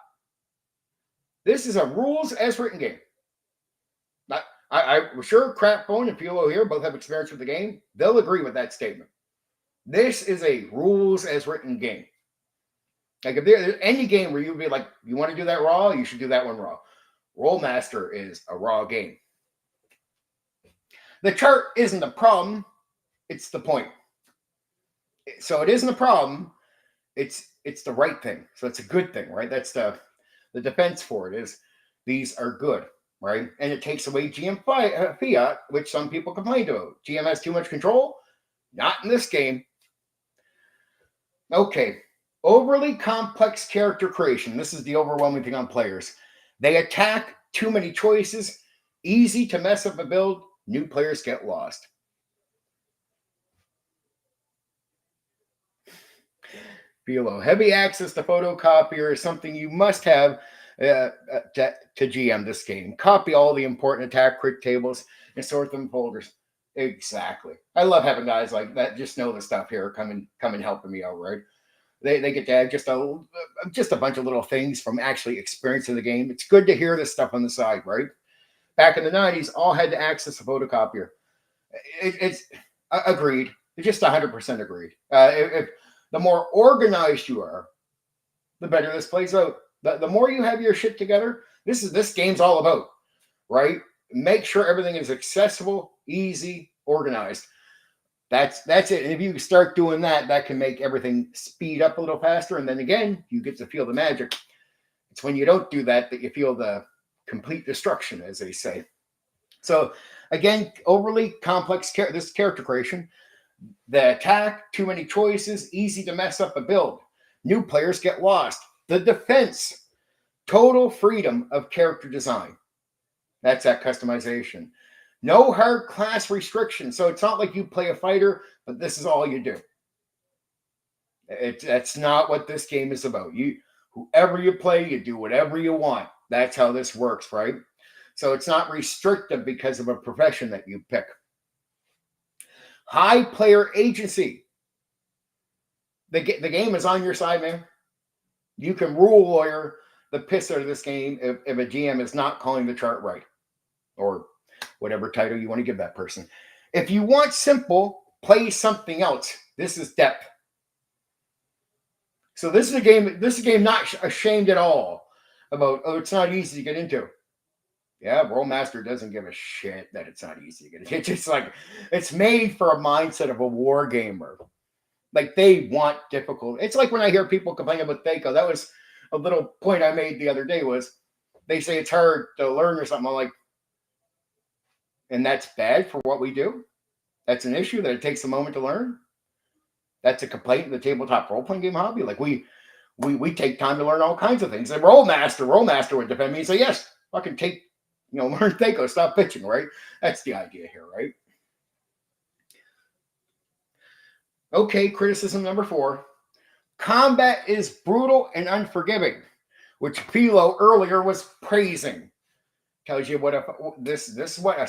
[SPEAKER 1] This is a rules as written game. I'm sure Crapbone and Philo here both have experience with the game. They'll agree with that statement. This is a rules as written game. Like if there's any game where you'd be like, you want to do that raw, you should do that one raw. Rolemaster is a raw game. The chart isn't the problem, it's the point. So it isn't a problem, it's the right thing. So it's a good thing, right? That's the defense for it is these are good, right? And it takes away GM fiat, which some people complain about. GM has too much control. Not in this game. Okay. Overly complex character creation. This is the overwhelming thing on players. They attack, too many choices, easy to mess up a build, new players get lost. Philo, heavy access to photocopier is something you must have to GM this game. Copy all the important attack crit tables and sort them in folders. Exactly. I love having guys like that just know the stuff here come and helping me out, right? They get to have just a bunch of little things from actually experiencing the game. It's good to hear this stuff on the side, right? Back in the 90s, all had to access a photocopier. It's agreed. It's just 100% agreed. If the more organized you are, the better this plays out. The more you have your shit together, this game's all about, right? Make sure everything is accessible, easy, organized. That's it. And if you start doing that, that can make everything speed up a little faster. And then again, you get to feel the magic. It's when you don't do that you feel the complete destruction, as they say. So again, overly complex this character creation. The attack, too many choices, easy to mess up a build. New players get lost. The defense, total freedom of character design. That's that customization. No hard class restrictions. So it's not like you play a fighter, but this is all you do. That's not what this game is about. Whoever you play, you do whatever you want. That's how this works, right? So it's not restrictive because of a profession that you pick. High player agency. The game is on your side, man. You can rule lawyer the piss out of this game if a GM is not calling the chart right, or whatever title you want to give that person. If you want simple, play something else. This is depth. So this is a game not ashamed at all about, it's not easy to get into. Yeah, Rolemaster doesn't give a shit that it's not easy to get into. It's just like, it's made for a mindset of a war gamer. Like, they want difficult. It's like when I hear people complain about Thaco. That was a little point I made the other day was they say it's hard to learn or something. I'm like, and that's bad for what we do? That's an issue that it takes a moment to learn? That's a complaint in the tabletop role-playing game hobby. Like, we take time to learn all kinds of things. And Rolemaster would defend me and say, yes, fucking learn Thaco, stop pitching, right? That's the idea here, right? Okay, criticism number 4. Combat is brutal and unforgiving, which Philo earlier was praising. Tells you what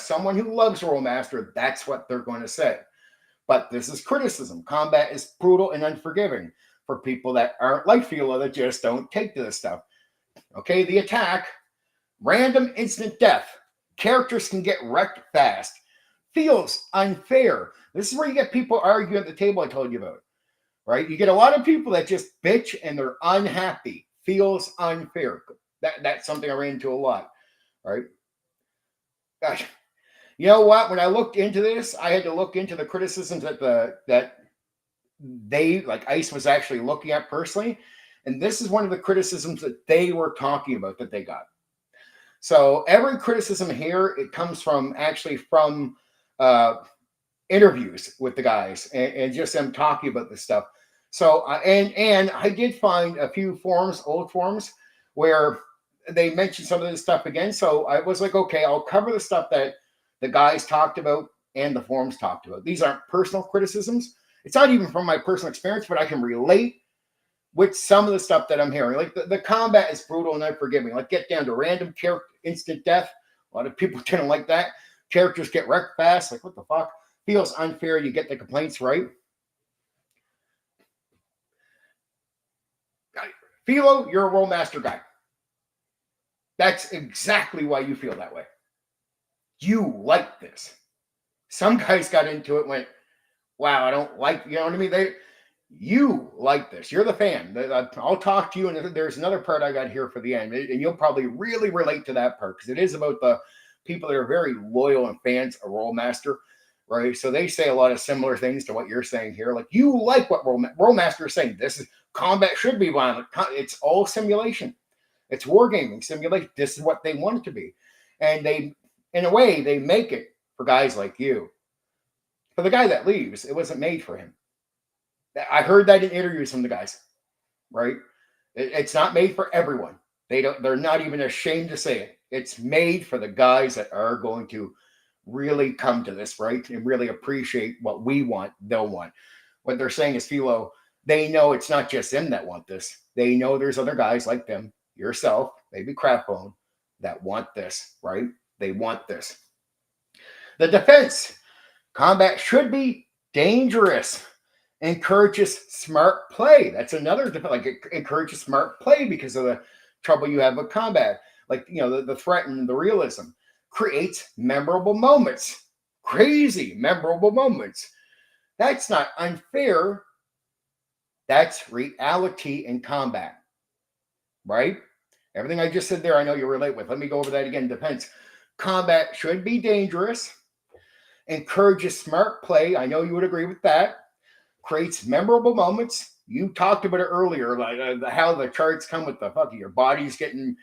[SPEAKER 1] someone who loves Rolemaster, that's what they're going to say. But this is criticism. Combat is brutal and unforgiving for people that aren't like Philo, that just don't take to this stuff. Okay, the attack, random instant death. Characters can get wrecked fast. Feels unfair. This is where you get people arguing at the table I told you about, right? You get a lot of people that just bitch and they're unhappy. Feels unfair. That's something I ran into a lot, right? Gosh, you know what? When I looked into this, I had to look into the criticisms that they, like ICE, was actually looking at personally. And this is one of the criticisms that they were talking about that they got. So every criticism here, it comes from interviews with the guys and just them talking about this stuff. So and I did find a few old forums, where they mentioned some of this stuff again. So I was like, okay, I'll cover the stuff that the guys talked about and the forums talked about. These aren't personal criticisms. It's not even from my personal experience, but I can relate with some of the stuff that I'm hearing. Like the combat is brutal and unforgiving. Like, get down to random character instant death. A lot of people didn't like that. Characters get wrecked fast. Like, what the fuck? Feels unfair. You get the complaints right. Philo, you're a Rolemaster guy. That's exactly why you feel that way. You like this. Some guys got into it, went, wow, I don't like, you know what I mean? You like this. You're the fan. I'll talk to you, and there's another part I got here for the end, and you'll probably really relate to that part, because it is about the people that are very loyal and fans of Rolemaster, right? So they say a lot of similar things to what you're saying here. Like, you like what Rolemaster is saying. This is combat should be violent. It's all simulation. It's wargaming simulation. This is what they want it to be. And they, in a way, they make it for guys like you. For the guy that leaves, it wasn't made for him. I heard that in interviews from the guys, right? It's not made for everyone. They're not even ashamed to say it. It's made for the guys that are going to really come to this, right? And really appreciate what we want, they'll want. What they're saying is, Philo, they know it's not just them that want this. They know there's other guys like them, yourself, maybe Crapbone, that want this, right? They want this. The defense. Combat should be dangerous. Encourages smart play. That's another, like, it encourages smart play because of the trouble you have with combat. Like, the threat and the realism. Creates memorable moments. Crazy memorable moments. That's not unfair. That's reality in combat, right? Everything I just said there, I know you relate with. Let me go over that again. Defense. Combat should be dangerous. Encourages smart play. I know you would agree with that. Creates memorable moments. You talked about it earlier, like how the charts come with the fuck, your body's getting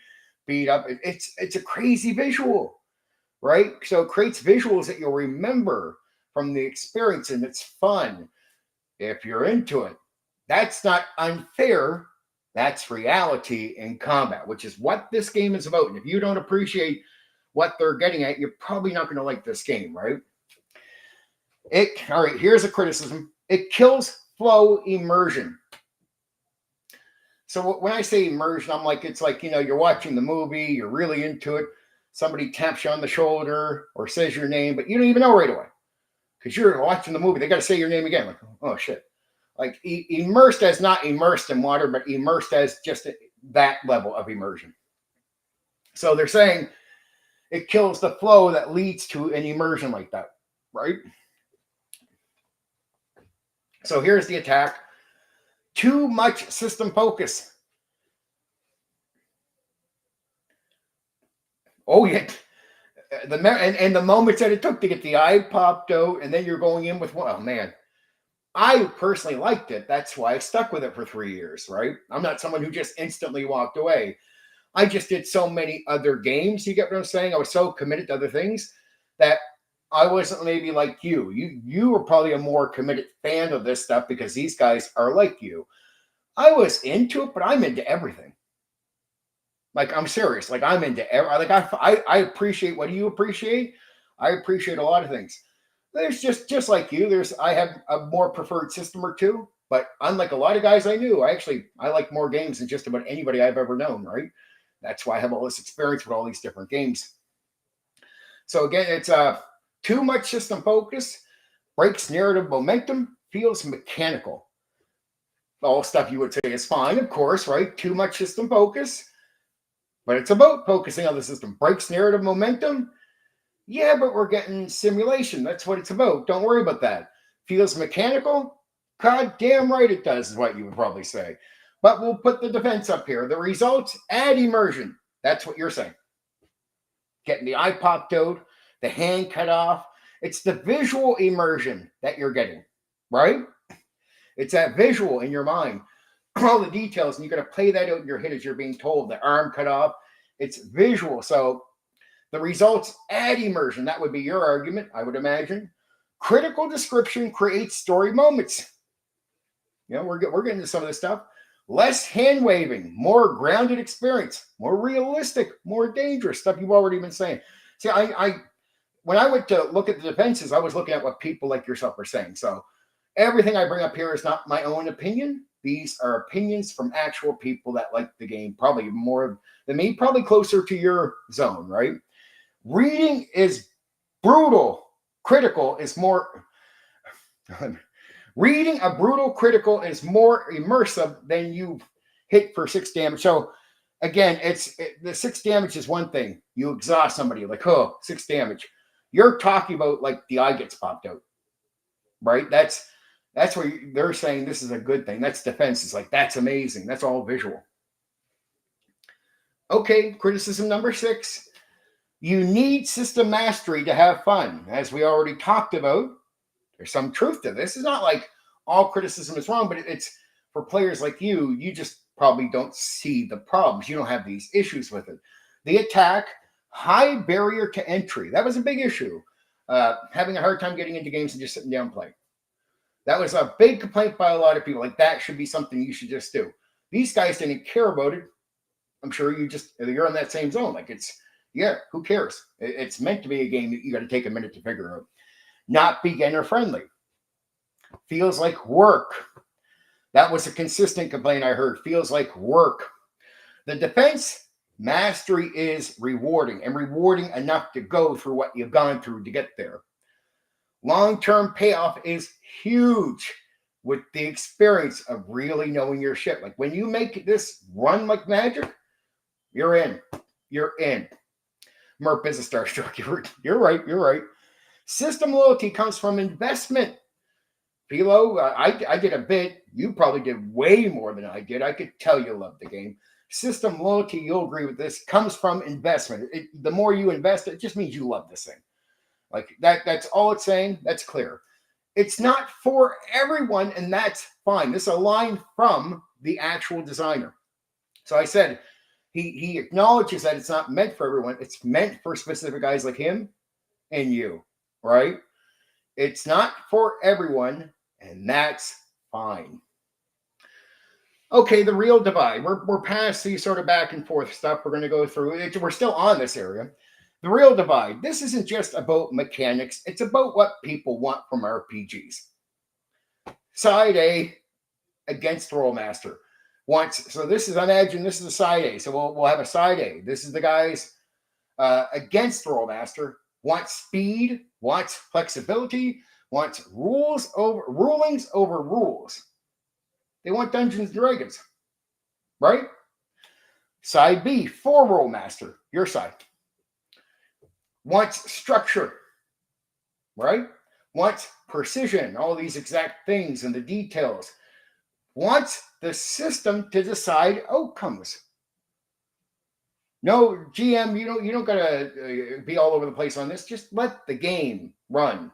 [SPEAKER 1] beat up. It's a crazy visual, right? So it creates visuals that you'll remember from the experience, and it's fun if you're into it. That's not unfair. That's reality in combat, which is what this game is about. And if you don't appreciate what they're getting at, you're probably not going to like this game, right? All right, here's a criticism. It kills flow immersion. So when I say immersion, I'm like, it's like, you're watching the movie, you're really into it. Somebody taps you on the shoulder or says your name, but you don't even know right away because you're watching the movie. They got to say your name again. Like, oh, shit. Like immersed as not immersed in water, but immersed as just that level of immersion. So they're saying it kills the flow that leads to an immersion like that, right? So here's the attack. Too much system focus. Oh, yeah. And the moments that it took to get the eye popped out, and then you're going in with, oh, man. I personally liked it. That's why I stuck with it for 3 years, right? I'm not someone who just instantly walked away. I just did so many other games. You get what I'm saying? I was so committed to other things that I wasn't maybe like you. You were probably a more committed fan of this stuff because these guys are like you. I was into it, but I'm into everything. Like, I'm serious. Like, I'm into like I appreciate what you appreciate. I appreciate a lot of things. There's just like you. I have a more preferred system or two, but unlike a lot of guys I knew, I like more games than just about anybody I've ever known, right? That's why I have all this experience with all these different games. So again, it's too much system focus, breaks narrative momentum, feels mechanical. All stuff you would say is fine, of course, right? Too much system focus, but it's about focusing on the system. Breaks narrative momentum. Yeah, but we're getting simulation. That's what it's about. Don't worry about that. Feels mechanical? God damn right it does, is what you would probably say. But we'll put the defense up here. The results, add immersion. That's what you're saying. Getting the eye popped out, the hand cut off. It's the visual immersion that you're getting, right? It's that visual in your mind. All the details, and you got to play that out in your head as you're being told. The arm cut off. It's visual. So the results add immersion. That would be your argument, I would imagine. Critical description creates story moments. We're getting into some of this stuff. Less hand waving, more grounded experience, more realistic, more dangerous stuff you've already been saying. See, when I went to look at the defenses, I was looking at what people like yourself are saying. So everything I bring up here is not my own opinion. These are opinions from actual people that like the game, probably more than me, probably closer to your zone, right? Reading is brutal. Critical is more. Reading a brutal critical is more immersive than you hit for 6 damage. So again, the 6 damage is one thing. You exhaust somebody like, 6 damage. You're talking about like the eye gets popped out, right? That's where they're saying this is a good thing. That's defense. It's like, that's amazing. That's all visual. Okay, criticism number 6. You need system mastery to have fun. As we already talked about, there's some truth to this. It's not like all criticism is wrong, but it's for players like you, you just probably don't see the problems. You don't have these issues with it. The attack, high barrier to entry. That was a big issue. Having a hard time getting into games and just sitting down and playing. That was a big complaint by a lot of people. Like, that should be something you should just do. These guys didn't care about it. I'm sure you're in that same zone. Like, who cares? It's meant to be a game that you got to take a minute to figure out. Not beginner friendly. Feels like work. That was a consistent complaint I heard. Feels like work. The defense mastery is rewarding, and rewarding enough to go through what you've gone through to get there. Long-term payoff is huge with the experience of really knowing your shit. Like when you make this run like magic, you're in. You're in. Merp is a starstruck. You're right. System loyalty comes from investment. Philo, I did a bit. You probably did way more than I did. I could tell you love the game. System loyalty, you'll agree with this, comes from investment. The more you invest, it just means you love this thing. Like that's all it's saying. That's clear. It's not for everyone, and that's fine. This is a line from the actual designer. So I said, he acknowledges that it's not meant for everyone. It's meant for specific guys like him and you, right? It's not for everyone, and that's fine. Okay, the real divide. We're past these sort of back and forth stuff. We're going to go through it. We're still on this area. The real divide. This isn't just about mechanics. It's about what people want from RPGs. Side A against Rolemaster. So this is, imagine this is a side A. So we'll have a side A. This is the guys against Rolemaster. Wants speed, wants flexibility, wants rulings over rules. They want Dungeons & Dragons, right? Side B, for Rolemaster, your side. Wants structure, right? Wants precision, all these exact things and the details. Wants the system to decide outcomes. No, GM, you don't gotta be all over the place on this. Just let the game run.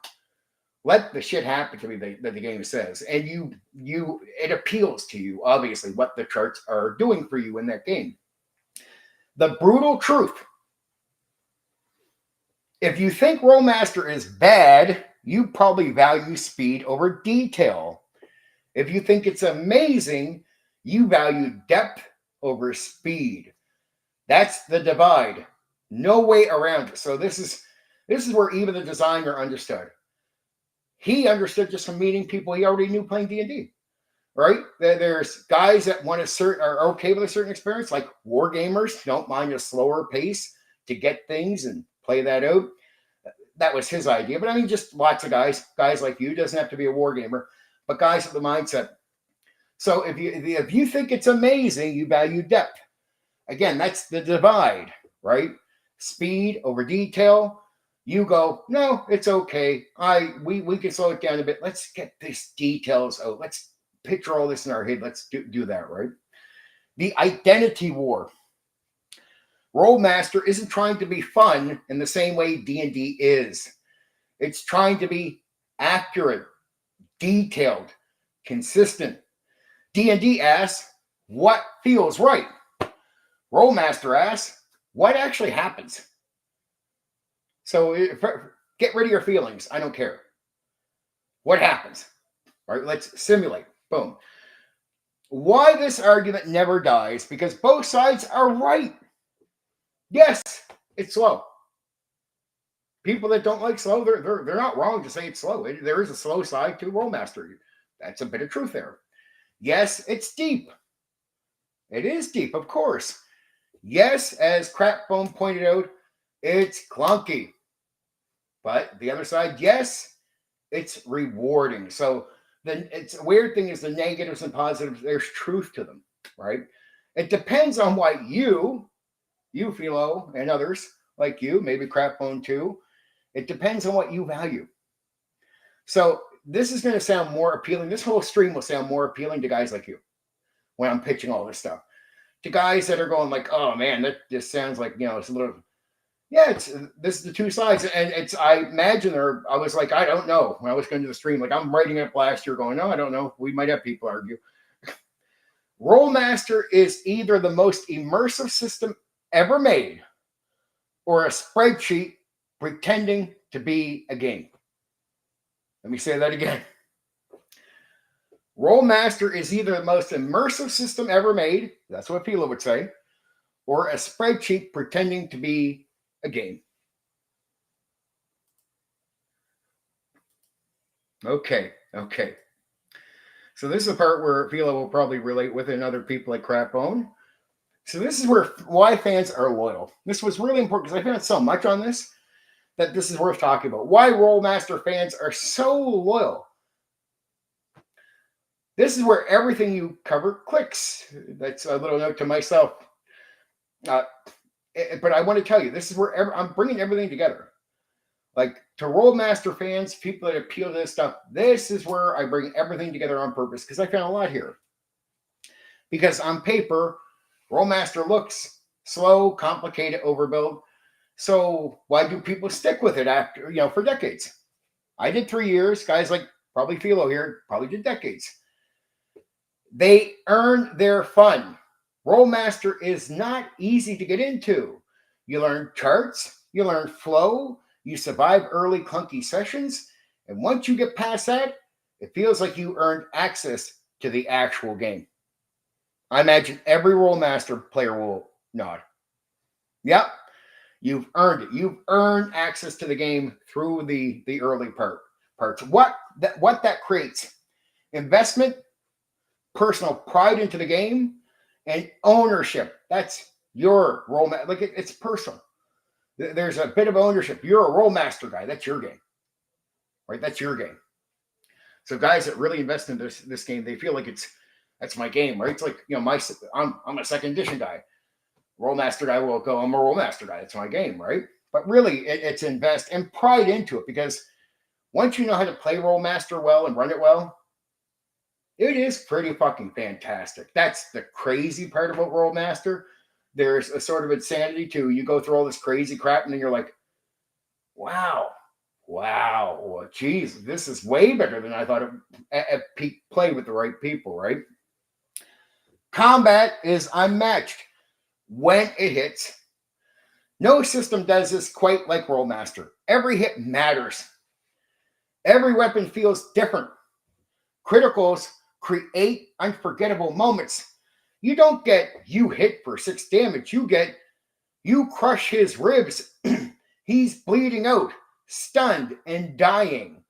[SPEAKER 1] Let the shit happen to me that the game says, and it appeals to you, obviously, what the charts are doing for you in that game. The brutal truth. If you think Rolemaster is bad, you probably value speed over detail. If you think it's amazing, you value depth over speed. That's the divide. No way around it. So this is where even the designer understood. He understood just from meeting people he already knew playing D&D, right? There's guys that are okay with a certain experience, like war gamers, don't mind a slower pace to get things and play that out. That was his idea. But I mean, just lots of guys like you, doesn't have to be a war gamer, but guys with the mindset. So if you think it's amazing, you value depth. Again, that's the divide, right? Speed over detail. You go, no, it's okay. We can slow it down a bit. Let's get these details out. Let's picture all this in our head. Let's do that, right? The identity war. Rolemaster isn't trying to be fun in the same way D&D is. It's trying to be accurate, detailed, consistent. D&D asks, what feels right? Rolemaster asks, what actually happens? So get rid of your feelings. I don't care. What happens? All right, let's simulate. Boom. Why this argument never dies? Because both sides are right. Yes, it's slow. People that don't like slow, they're not wrong to say it's slow. There is a slow side to Rolemaster. That's a bit of truth there. Yes, it's deep. It is deep, of course. Yes, as Crapbone pointed out, it's clunky. But the other side, yes, it's rewarding. So then it's a weird thing is the negatives and positives, there's truth to them, right? It depends on what you Philo, and others like you, maybe Crapbone too. It depends on what you value. So this is going to sound more appealing. This whole stream will sound more appealing to guys like you when I'm pitching all this stuff. To guys that are going like, oh man, that just sounds like, it's a little, this is the two sides. And I imagine I was like, I don't know when I was going to the stream, like I'm writing up last year going, no, I don't know. We might have people argue. Rolemaster is either the most immersive system ever made or a spreadsheet pretending to be a game. Let me say that again. Rolemaster is either the most immersive system ever made, that's what Philo would say, or a spreadsheet pretending to be a game. Okay. So this is the part where Philo will probably relate with and other people like Crapbone. So this is why fans are loyal. This was really important because I found so much on this that this is worth talking about. Why Rolemaster fans are so loyal. This is where everything you cover clicks. That's a little note to myself. But I want to tell you, this is where I'm bringing everything together. Like to Rolemaster fans, people that appeal to this stuff, this is where I bring everything together on purpose because I found a lot here. Because on paper, Rolemaster looks slow, complicated, overbuilt. So why do people stick with it after, for decades? I did 3 years. Guys like probably Philo here probably did decades. They earn their fun. Rolemaster is not easy to get into. You learn charts, you learn flow, you survive early clunky sessions, and once you get past that, it feels like you earned access to the actual game. I imagine every Rolemaster player will nod. Yep, you've earned it. You've earned access to the game through the early parts. What that creates? Investment, personal pride into the game, and ownership. That's your Rolemaster. Like it's personal. There's a bit of ownership. You're a Rolemaster guy. That's your game, right? That's your game. So guys that really invest in this game, they feel like that's my game, right? It's like I'm a second edition guy. Rolemaster guy will go, I'm a Rolemaster guy. It's my game, right? But really, it's invest and pride into it because once you know how to play Rolemaster well and run it well, it is pretty fucking fantastic. That's the crazy part about Rolemaster. There's a sort of insanity to you go through all this crazy crap and then you're like, wow, well, geez, this is way better than I thought at peak play with the right people, right? Combat is unmatched when it hits. No system does this quite like Rolemaster. Every hit matters. Every weapon feels different. Criticals create unforgettable moments. You don't get you hit for 6 damage. You get you crush his ribs. He's bleeding out, stunned, and dying.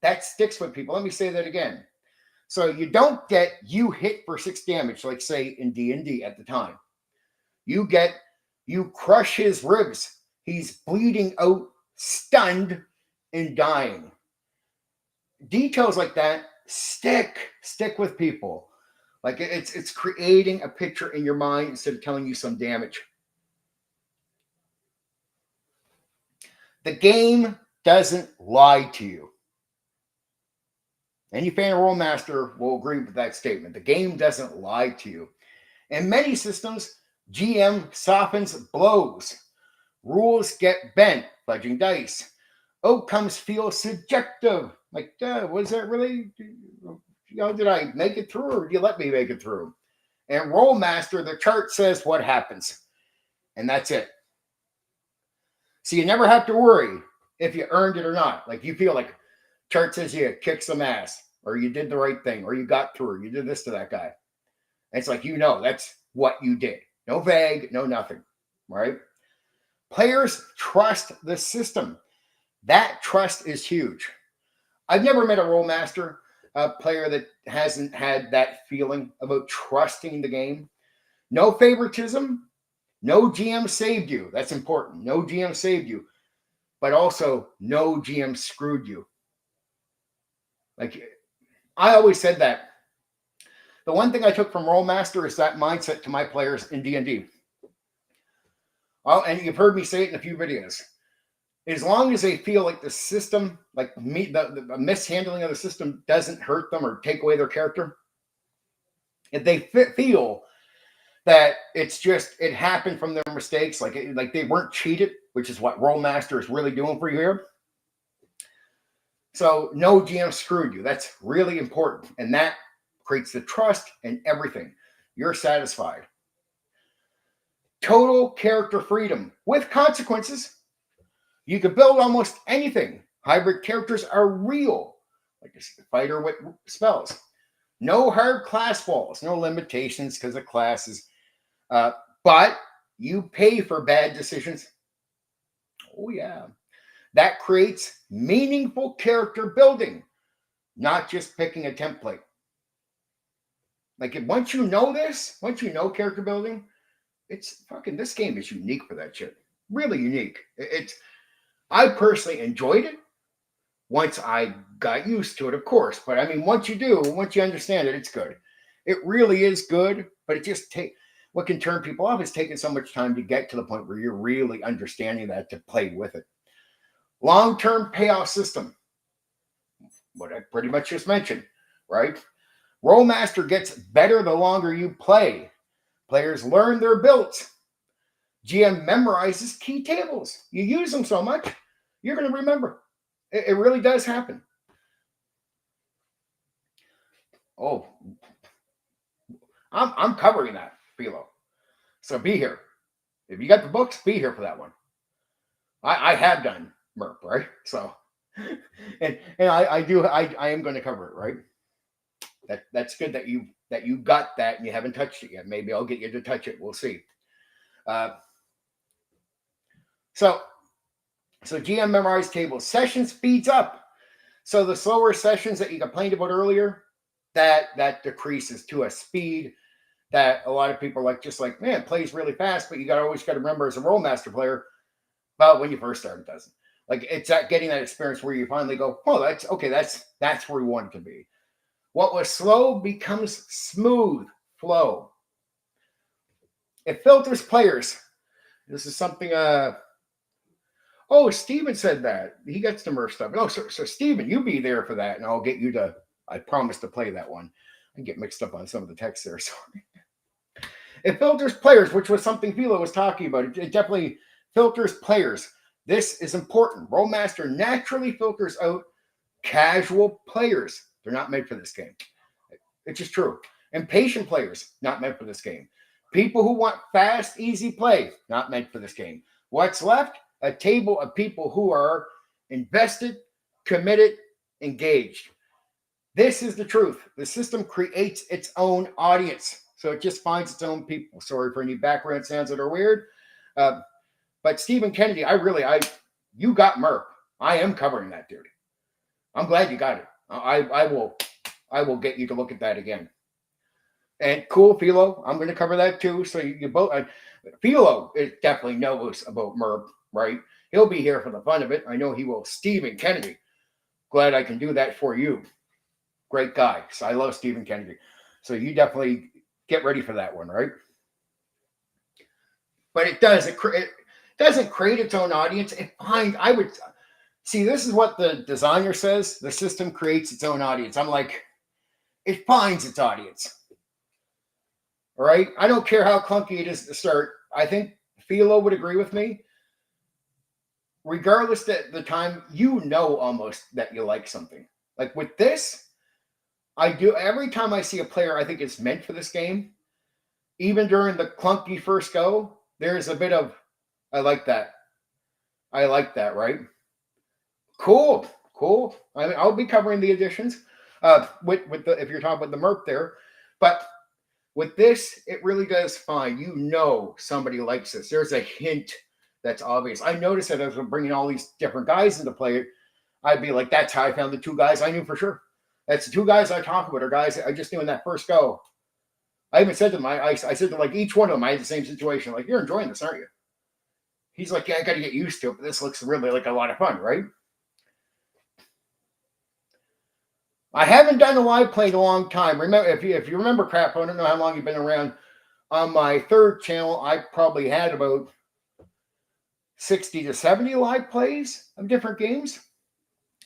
[SPEAKER 1] That sticks with people. Let me say that again. So you don't get you hit for 6 damage, like say in D&D at the time. You get you crush his ribs. He's bleeding out, stunned, and dying. Details like that stick with people. Like it's creating a picture in your mind instead of telling you some damage. The game doesn't lie to you. Any fan of Rolemaster will agree with that statement. The game doesn't lie to you. In many systems, GM softens blows. Rules get bent, fudging dice. Outcomes feel subjective. Like, was that really? Did I make it through or did you let me make it through? And Rolemaster, the chart says what happens. And that's it. So you never have to worry if you earned it or not. Like you feel like chart says you kicked some ass or you did the right thing or you got through or you did this to that guy. And it's like, that's what you did. No vague, no nothing, right? Players trust the system. That trust is huge. I've never met a Rolemaster player that hasn't had that feeling about trusting the game. No favoritism. No GM saved you. That's important. No GM saved you. But also, no GM screwed you. Like, I always said that. The one thing I took from Rolemaster is that mindset to my players in D&D. Well, and you've heard me say it in a few videos. As long as they feel like the system, like me, the mishandling of the system doesn't hurt them or take away their character, if they feel that it happened from their mistakes, like they weren't cheated, which is what Rolemaster is really doing for you here. So no GM screwed you. That's really important. And that creates the trust and everything. You're satisfied. Total character freedom with consequences. You can build almost anything. Hybrid characters are real, like a fighter with spells. No hard class walls, no limitations because of classes. But you pay for bad decisions. Oh, yeah. That creates meaningful character building, not just picking a template. Like once you know this, once you know character building, it's fucking, this game is unique for that shit. Really unique. I personally enjoyed it once I got used to it, of course. But I mean, once you understand it, it's good. It really is good, but it just what can turn people off is taking so much time to get to the point where you're really understanding that to play with it. Long-term payoff system, what I pretty much just mentioned, right? Rolemaster gets better the longer you play. Players learn their builds. GM memorizes key tables. You use them so much, you're going to remember. It really does happen. Oh, I'm covering that, Philo. So be here. If you got the books, be here for that one. I have done MERP, right? So, and I am going to cover it, right? That's good that you got that and you haven't touched it yet. Maybe I'll get you to touch it. We'll see. So GM memorized tables. Session speeds up. So the slower sessions that you complained about earlier, that decreases to a speed that a lot of people are like, just like, man, it plays really fast, but you always got to remember as a Rolemaster player, well, when you first start, it doesn't. Like it's at getting that experience where you finally go, oh, that's okay. That's where we want it to be. What was slow becomes smooth flow. It filters players. This is something. Oh, Steven said that. He gets the MERF stuff. Oh, so Steven, you be there for that, and I'll get you to. I promise to play that one. I get mixed up on some of the text there. Sorry. It filters players, which was something Philo was talking about. It definitely filters players. This is important. Rolemaster naturally filters out casual players. They're not made for this game. It's just true. Impatient players, not meant for this game. People who want fast, easy play, not meant for this game. What's left? A table of people who are invested, committed, engaged. This is the truth. The system creates its own audience. So it just finds its own people. Sorry for any background sounds that are weird. But Stephen Kennedy, you got MERP. I am covering that, dude. I'm glad you got it. I will get you to look at that again. And cool, Philo, I'm going to cover that too. So you both, Philo definitely knows about MERP, right? He'll be here for the fun of it. I know he will. Stephen Kennedy, glad I can do that for you. Great guy. So I love Stephen Kennedy. So you definitely get ready for that one, right? But it doesn't create its own audience. This is what the designer says. The system creates its own audience. I'm like, it finds its audience. All right. I don't care how clunky it is to start. I think Philo would agree with me. Regardless at the time, you know almost that you like something. Like with this, I do every time I see a player I think it's meant for this game, even during the clunky first go, there's a bit of I like that. I like that, right? Cool. I mean, I'll be covering the additions with the if you're talking about the MERP there, but with this, it really does fine. You know somebody likes this. There's a hint that's obvious. I noticed that as I'm bringing all these different guys into play, I'd be like, that's how I found the two guys I knew for sure. That's the two guys I talk about are guys I just knew in that first go. I even said to them, I said to like each one of them, I had the same situation. Like, you're enjoying this, aren't you? He's like, yeah, I got to get used to it, but this looks really like a lot of fun, right? I haven't done a live play in a long time. Remember, if you remember, crap, I don't know how long you've been around. On my third channel, I probably had about 60 to 70 live plays of different games,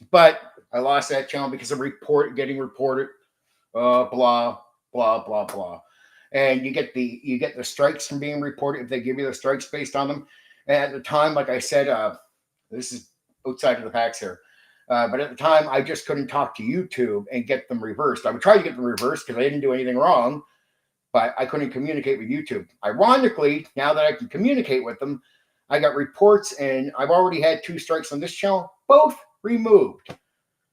[SPEAKER 1] but I lost that channel because of getting reported, blah blah blah blah, and you get the strikes from being reported if they give you the strikes based on them. And at the time, like I said, this is outside of the facts here. But at the time, I just couldn't talk to YouTube and get them reversed. I would try to get them reversed because I didn't do anything wrong, but I couldn't communicate with YouTube. Ironically, now that I can communicate with them, I got reports, and I've already had 2 strikes on this channel, both removed.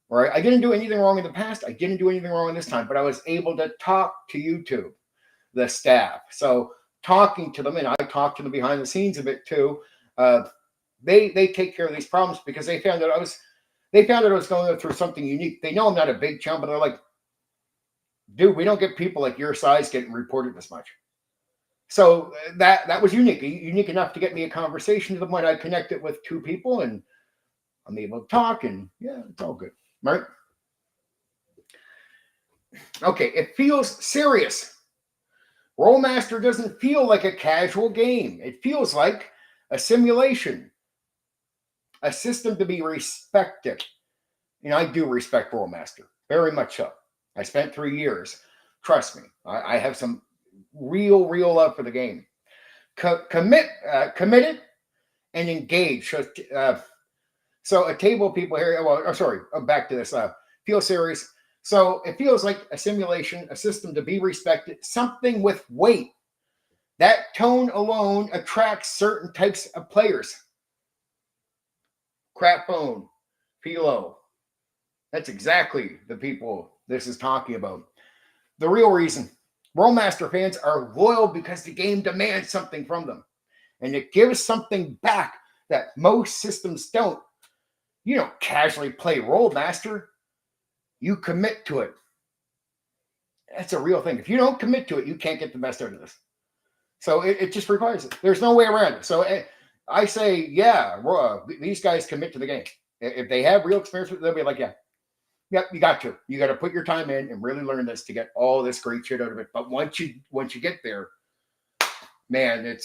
[SPEAKER 1] All right, I didn't do anything wrong in the past. I didn't do anything wrong this time, but I was able to talk to YouTube, the staff. So talking to them, and I talked to them behind the scenes a bit too. They take care of these problems because they found out I was going through something unique. They know I'm not a big channel, but they're like, dude, we don't get people like your size getting reported this much. So that was unique enough to get me a conversation to the point I connected with two people and I'm able to talk and yeah, it's all good, right? Okay, it feels serious. Rolemaster doesn't feel like a casual game. It feels like a simulation, a system to be respected. You know, I do respect Rolemaster, very much so. I spent 3 years. Trust me, I have some real love for the game. Committed and engaged. So a table of people here. Well, sorry, back to this. Feel serious. So it feels like a simulation, a system to be respected, something with weight. That tone alone attracts certain types of players. Crapbone, Philo. That's exactly the people this is talking about. The real reason. Rolemaster fans are loyal because the game demands something from them. And it gives something back that most systems don't. You don't casually play Rolemaster. You commit to it. That's a real thing. If you don't commit to it, you can't get the best out of this. So it just requires it. There's no way around it. So I say, yeah, these guys commit to the game. If they have real experience with it, they'll be like, yeah, you got to. You got to put your time in and really learn this to get all this great shit out of it. But once you get there, man,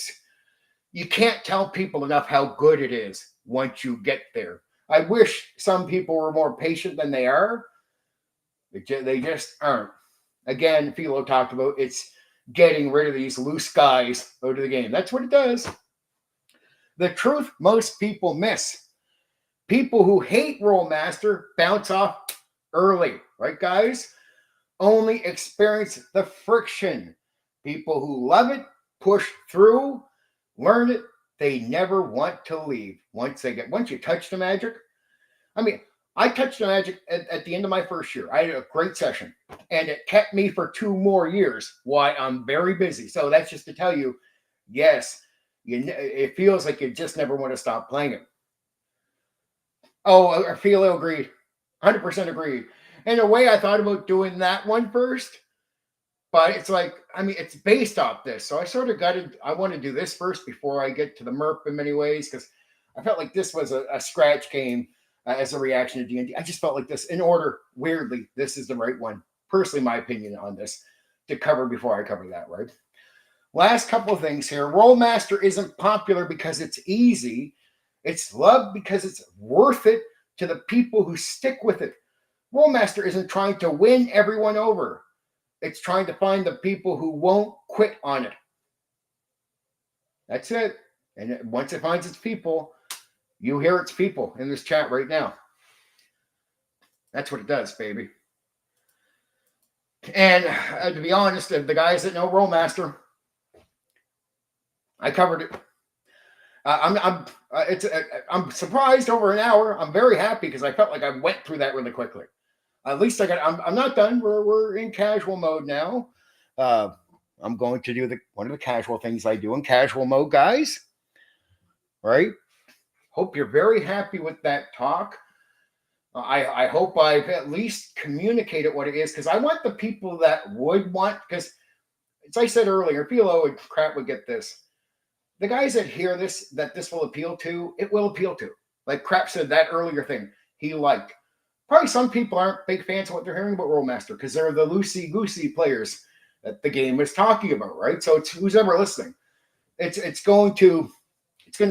[SPEAKER 1] you can't tell people enough how good it is once you get there. I wish some people were more patient than they are. They just aren't. Again, Philo talked about it's getting rid of these loose guys out of the game. That's what it does. The truth most people miss. People who hate Rolemaster bounce off early, right, guys? Only experience the friction. People who love it, push through, learn it, they never want to leave. Once you touch the magic, I mean, I touched the magic at the end of my first year. I had a great session, and it kept me for 2 more years. Why? I'm very busy. So that's just to tell you, yes, it feels like you just never want to stop playing it. Oh, Philo agreed. 100% agreed. In a way, I thought about doing that one first, but it's like, I mean, it's based off this. So I sort of I want to do this first before I get to the MERP in many ways, because I felt like this was a scratch game as a reaction to D&D. I just felt like this, in order, weirdly, this is the right one. Personally, my opinion on this to cover before I cover that, right? Last couple of things here. Rolemaster isn't popular because it's easy. It's loved because it's worth it to the people who stick with it. Rolemaster isn't trying to win everyone over. It's trying to find the people who won't quit on it. That's it. And once it finds its people, you hear its people in this chat right now. That's what it does, baby. And to be honest, the guys that know Rolemaster, I covered it. I'm surprised over an hour. I'm very happy because I felt like I went through that really quickly. At least I'm not done. We're in casual mode now. I'm going to do one of the casual things I do in casual mode, guys. Right? Hope you're very happy with that talk. I hope I've at least communicated what it is, because I want the people that would want, because as I said earlier, Philo and Crap would get this. The guys that hear this, that this will appeal to, it will appeal to. Like Crap said, that earlier thing he liked. Probably some people aren't big fans of what they're hearing about Rolemaster because they're the loosey-goosey players that the game is talking about, right? So it's who's ever listening. It's going to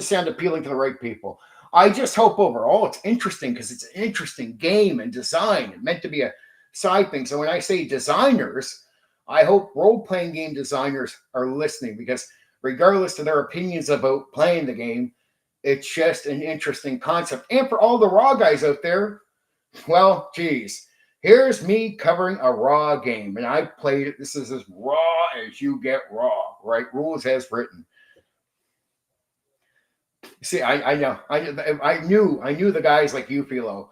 [SPEAKER 1] sound appealing to the right people. I just hope overall it's interesting because it's an interesting game and design and meant to be a side thing. So when I say designers, I hope role-playing game designers are listening, because regardless of their opinions about playing the game, it's just an interesting concept. And for all the raw guys out there, well, geez, here's me covering a raw game, and I played it. This is as raw as you get raw, right? Rules as written. See, I know, I knew the guys like you, Philo,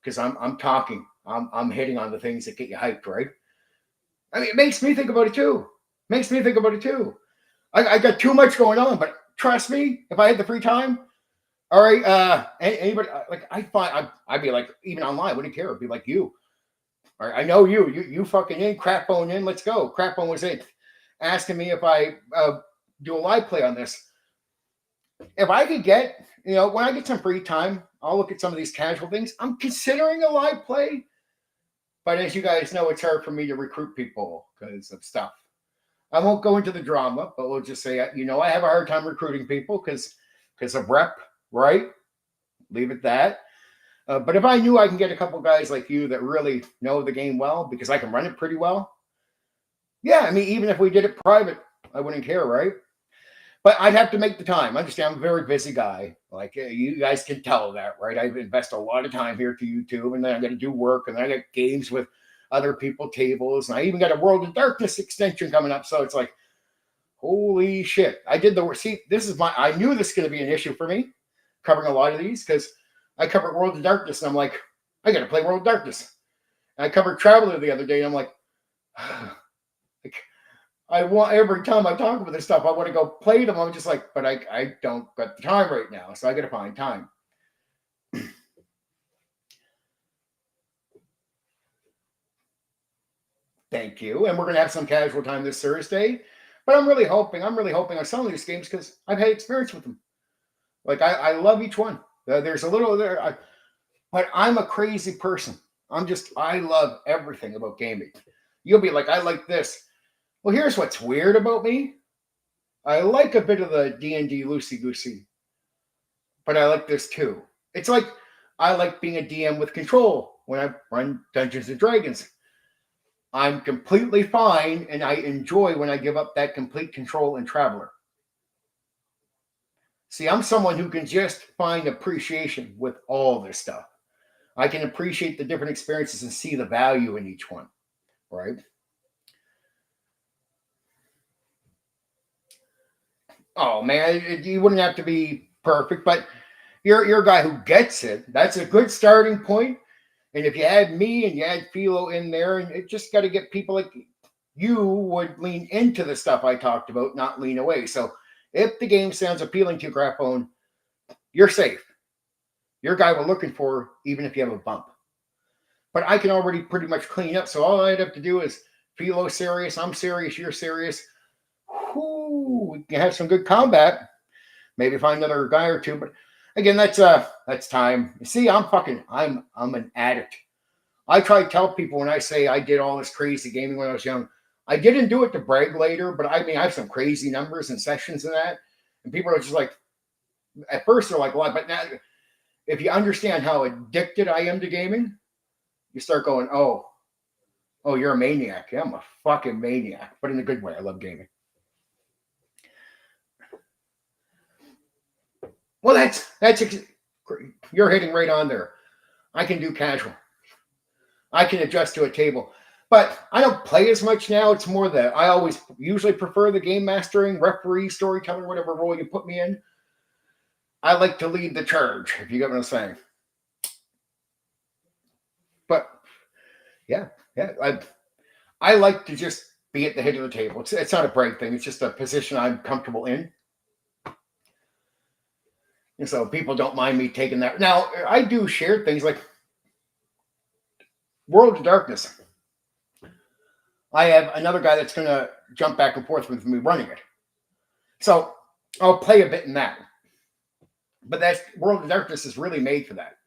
[SPEAKER 1] because I'm talking, I'm hitting on the things that get you hyped, right? I mean, it makes me think about it too. I got too much going on, but trust me, if I had the free time, all right, anybody, like I'd be like, even online, I wouldn't care. It'd be like you. I know you fucking in, Crapbone in, let's go. Crapbone was in, asking me if I do a live play on this. If I could get, when I get some free time, I'll look at some of these casual things. I'm considering a live play, but as you guys know, it's hard for me to recruit people because of stuff. I won't go into the drama, but we'll just say, I have a hard time recruiting people because of rep, right? Leave it that. But if I knew I can get a couple guys like you that really know the game well, because I can run it pretty well, yeah, I mean, even if we did it private, I wouldn't care, right? But I'd have to make the time. Understand, I'm a very busy guy. Like you guys can tell that, right? I invest a lot of time here to YouTube, and then I got to do work, and then I got games with other people, tables, and I even got a World of Darkness extension coming up. So it's like, holy shit! I knew this is going to be an issue for me, covering a lot of these because I covered World of Darkness, and I'm like, I got to play World of Darkness. And I covered Traveler the other day, and I'm like, I want, every time I talk about this stuff, I want to go play them. I'm just like, but I don't got the time right now, so I got to find time. Thank you. And we're going to have some casual time this Thursday. But I'm really hoping on some of these games because I've had experience with them. Like, I love each one. There's a little there, but I'm a crazy person. I love everything about gaming. You'll be like, I like this. Well, here's what's weird about me. I like a bit of the D&D loosey-goosey, but I like this too. It's like I like being a DM with control when I run Dungeons and Dragons. I'm completely fine, and I enjoy when I give up that complete control in Traveler. See, I'm someone who can just find appreciation with all this stuff. I can appreciate the different experiences and see the value in each one, right? Oh man, you wouldn't have to be perfect, but you're a guy who gets it. That's a good starting point. And if you add me and you add Philo in there, and it just got to get people like you would lean into the stuff I talked about, not lean away. So if the game sounds appealing to you, Crapbone, you're safe. You're a guy we're looking for, even if you have a bump. But I can already pretty much clean up. So all I'd have to do is Philo serious, I'm serious, you're serious. We can have some good combat. Maybe find another guy or two, but again, that's time. See, I'm an addict. I try to tell people when I say I did all this crazy gaming when I was young, I didn't do it to brag later, but I mean, I have some crazy numbers and sessions and that, and people are just like, at first they're like, "What?" But now, if you understand how addicted I am to gaming, you start going, "Oh, you're a maniac." Yeah, I'm a fucking maniac, but in a good way. I love gaming. Well, you're hitting right on there. I can do casual. I can adjust to a table, but I don't play as much now. It's more that I always usually prefer the game mastering, referee, storytelling, whatever role you put me in. I like to lead the charge, if you get what I'm saying. But yeah, I like to just be at the head of the table. It's not a brag thing. It's just a position I'm comfortable in. And so people don't mind me taking that. Now, I do share things like World of Darkness. I have another guy that's going to jump back and forth with me running it. So I'll play a bit in that. But that World of Darkness is really made for that.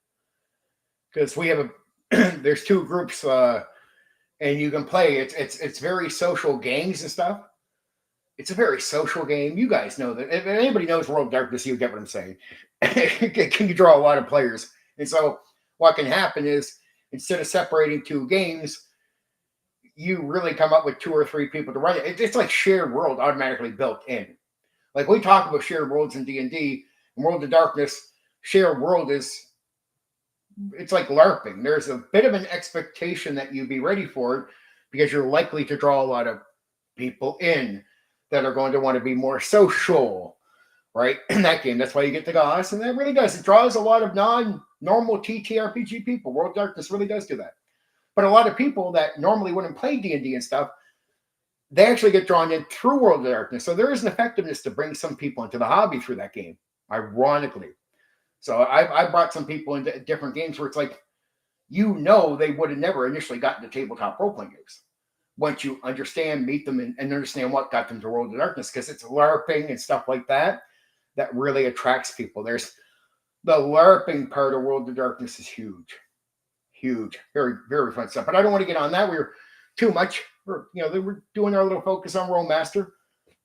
[SPEAKER 1] Because we have there's two groups and you can play. It's very social games and stuff. It's a very social game. You guys know that. If anybody knows World of Darkness, you get what I'm saying. Can you draw a lot of players? And so what can happen is instead of separating two games, you really come up with 2 or 3 people to run it. It's like shared world automatically built in. Like we talk about shared worlds in D&D, and World of Darkness, shared world it's like LARPing. There's a bit of an expectation that you be ready for it because you're likely to draw a lot of people in that are going to want to be more social, right? In that game, that's why you get the goss, and that really does. It draws a lot of non-normal TTRPG people. World of Darkness really does do that. But a lot of people that normally wouldn't play D&D and stuff, they actually get drawn in through World of Darkness. So there is an effectiveness to bring some people into the hobby through that game, ironically. So I brought some people into different games where it's like, you know they would have never initially gotten to tabletop role-playing games once you understand, meet them, and understand what got them to World of Darkness, because it's LARPing and stuff like that that really attracts people. There's the LARPing part of World of Darkness is huge. Huge. Very, very fun stuff. But I don't want to get on that. We're too much. We're doing our little focus on Rolemaster.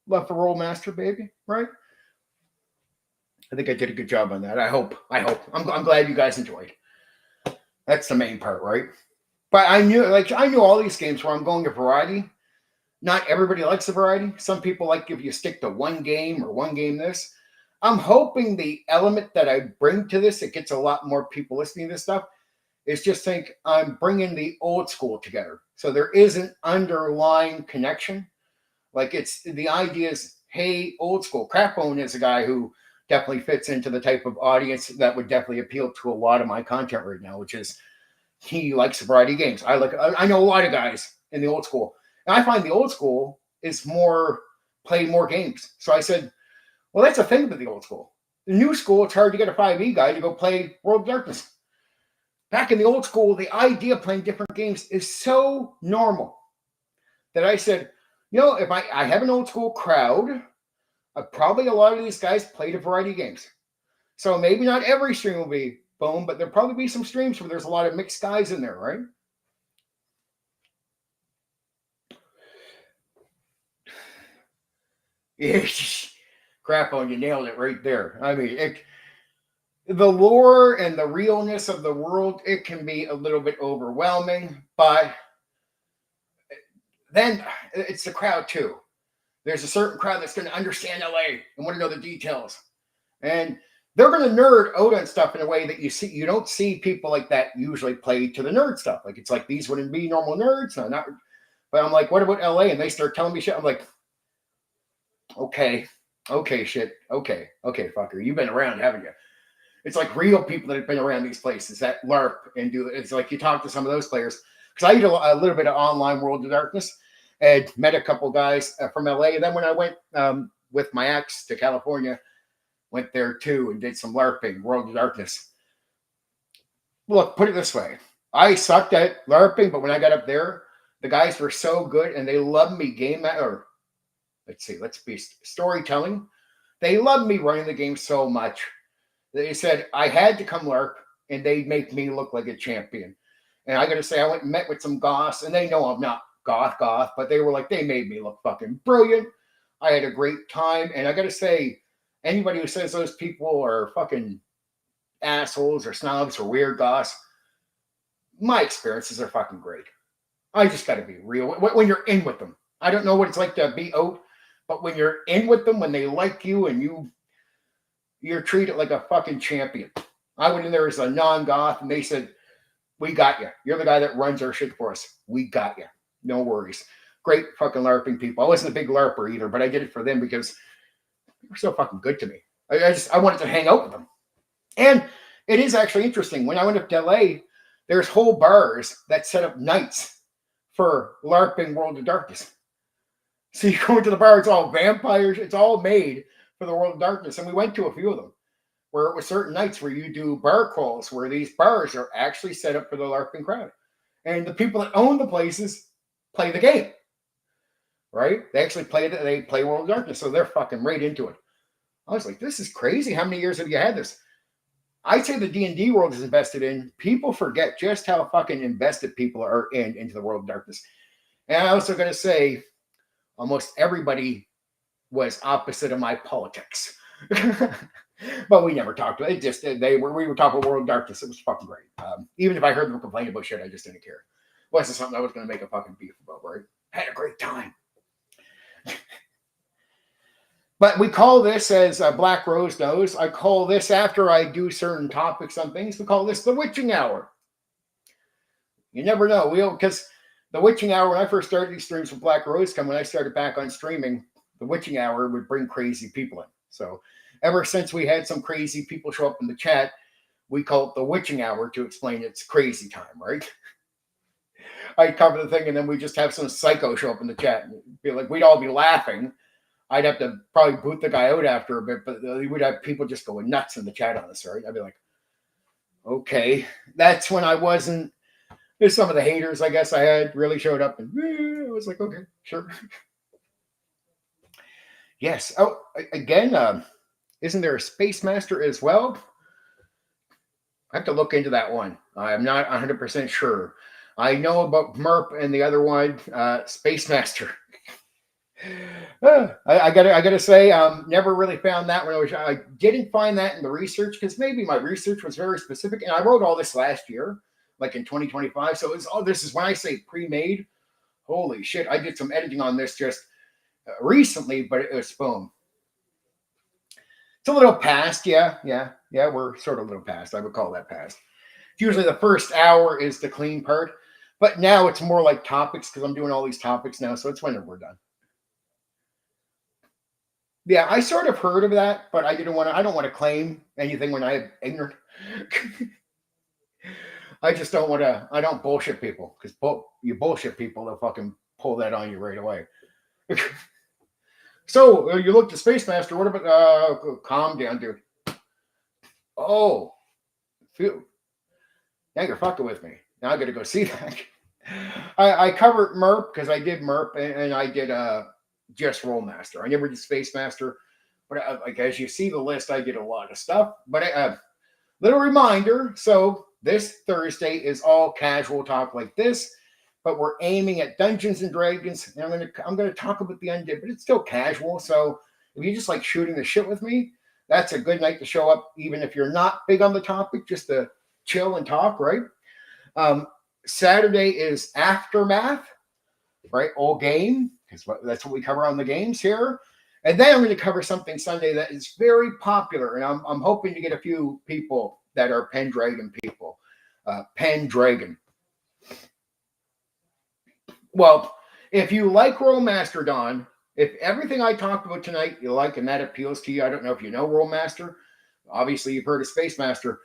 [SPEAKER 1] Love for Rolemaster, baby, right? I think I did a good job on that. I hope. I'm glad you guys enjoyed. That's the main part, right? But I knew all these games where I'm going to variety. Not everybody likes the variety. Some people like if you stick to one game or one game this. I'm hoping the element that I bring to this, it gets a lot more people listening to this stuff, is just think I'm bringing the old school together. So there is an underlying connection. Like it's the idea is, hey, old school. Crapbone is a guy who definitely fits into the type of audience that would definitely appeal to a lot of my content right now, which is he likes a variety of games. I know a lot of guys in the old school. And I find the old school is play more games. So I said, well, that's a thing with the old school. The new school, it's hard to get a 5e guy to go play World of Darkness. Back in the old school, the idea of playing different games is so normal that I said, if I have an old school crowd, probably a lot of these guys played a variety of games. So maybe not every stream will be boom, but there'll probably be some streams where there's a lot of mixed guys in there, right? Crap on you, nailed it right there. I mean, the lore and the realness of the world, it can be a little bit overwhelming, but then it's the crowd too. There's a certain crowd that's going to understand LA and want to know the details. And they're going to nerd out on stuff in a way that you don't see people like that usually play to the nerd stuff. Like it's like these wouldn't be normal nerds. No, not. But I'm like, what about LA? And they start telling me shit. I'm like, okay, shit, okay, fucker, you've been around, haven't you? It's like real people that have been around these places that LARP and do. It's like you talk to some of those players because I did a little bit of online World of Darkness and met a couple guys from LA. And then when I went with my ex to California, went there too and did some LARPing, World of Darkness. Look, put it this way. I sucked at LARPing, but when I got up there, the guys were so good and they loved me let's be storytelling. They loved me running the game so much. They said I had to come LARP and they'd make me look like a champion. And I got to say, I went and met with some goths and they know I'm not goth, but they were like, they made me look fucking brilliant. I had a great time. And I got to say, anybody who says those people are fucking assholes or snobs or weird goths, my experiences are fucking great. I just got to be real. When you're in with them, I don't know what it's like to be out, but when you're in with them, when they like you and you're treated like a fucking champion. I went in there as a non-goth and they said, we got you. You're the guy that runs our shit for us. We got you. No worries. Great fucking LARPing people. I wasn't a big LARPer either, but I did it for them because they were so fucking good to me. I wanted to hang out with them. And it is actually interesting. When I went up to LA, there's whole bars that set up nights for LARPing World of Darkness. So you go into the bar, it's all vampires. It's all made for the World of Darkness. And we went to a few of them where it was certain nights where you do bar crawls where these bars are actually set up for the LARPing crowd. And the people that own the places play the game, right? They actually play World of Darkness. So they're fucking right into it. I was like, this is crazy. How many years have you had this? I'd say the D&D world is invested in. People forget just how fucking invested people are into the World of Darkness. And I also got to say, almost everybody was opposite of my politics. But we never talked about it. We were talking about World of Darkness. It was fucking great. Even if I heard them complain about shit, I just didn't care. It wasn't something I was going to make a fucking beef about, right? I had a great time. But we call this, as Black Rose knows, I call this after I do certain topics on things, we call this the witching hour. You never know. Because the witching hour, when I first started these streams with Black Rose, when I started back on streaming, the witching hour would bring crazy people in. So ever since we had some crazy people show up in the chat, we call it the witching hour to explain it's crazy time, right? I'd cover the thing and then we just have some psycho show up in the chat and be like, we'd all be laughing. I'd have to probably boot the guy out after a bit, but we'd have people just going nuts in the chat on this, right? I'd be like, Okay, that's when I wasn't. There's some of the haters, I guess, I had really showed up, and I was like, okay, sure. Yes. Oh, again, isn't there a Space Master as well? I have to look into that one. I'm not 100% sure. I know about Merp and the other one, Space Master. I gotta say, never really found that one. I didn't find that in the research because maybe my research was very specific, and I wrote all this last year, like in 2025. So it's all this is when I say pre-made. Holy shit! I did some editing on this just recently, but it was boom. It's a little past, yeah. We're sort of a little past. I would call that past. Usually the first hour is the clean part, but now it's more like topics because I'm doing all these topics now. So it's whenever we're done. Yeah, I sort of heard of that, but I didn't want to. I don't want to claim anything when I'm ignorant. I just don't want to. I don't bullshit people because you bullshit people, they'll fucking pull that on you right away. So you look to Space Master. What about? Calm down, dude. Oh, phew. Now you're fucking with me. Now I got to go see that. I covered Merp because I did Merp and I did just Rolemaster. I never did Space Master, but like as you see the list, I did a lot of stuff. But little reminder: so this Thursday is all casual talk like this, but we're aiming at Dungeons and Dragons, and I'm gonna talk about the undead, but it's still casual. So if you just like shooting the shit with me, that's a good night to show up, even if you're not big on the topic, just to chill and talk, right? Saturday is Aftermath, right? Old game, because that's what we cover on the games here. And then I'm going to cover something Sunday that is very popular, and I'm hoping to get a few people that are Pendragon people. Pendragon. Well, if you like Rolemaster, Don, if everything I talked about tonight you like and that appeals to you, I don't know if you know Rolemaster. Obviously, you've heard of Space Master.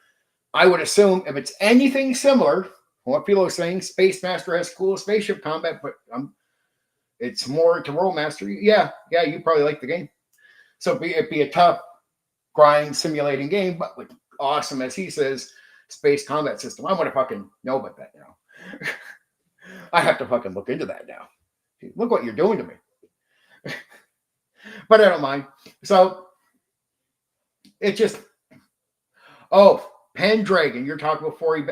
[SPEAKER 1] I would assume if it's anything similar, what people are saying, Space Master has cool spaceship combat, but it's more to Rolemaster. Yeah, you probably like the game. So it'd be a tough, grind simulating game, but with awesome, as he says, space combat system. I want to fucking know about that now. I have to fucking look into that now. Look what you're doing to me. But I don't mind. So it just, Pendragon, you're talking before you.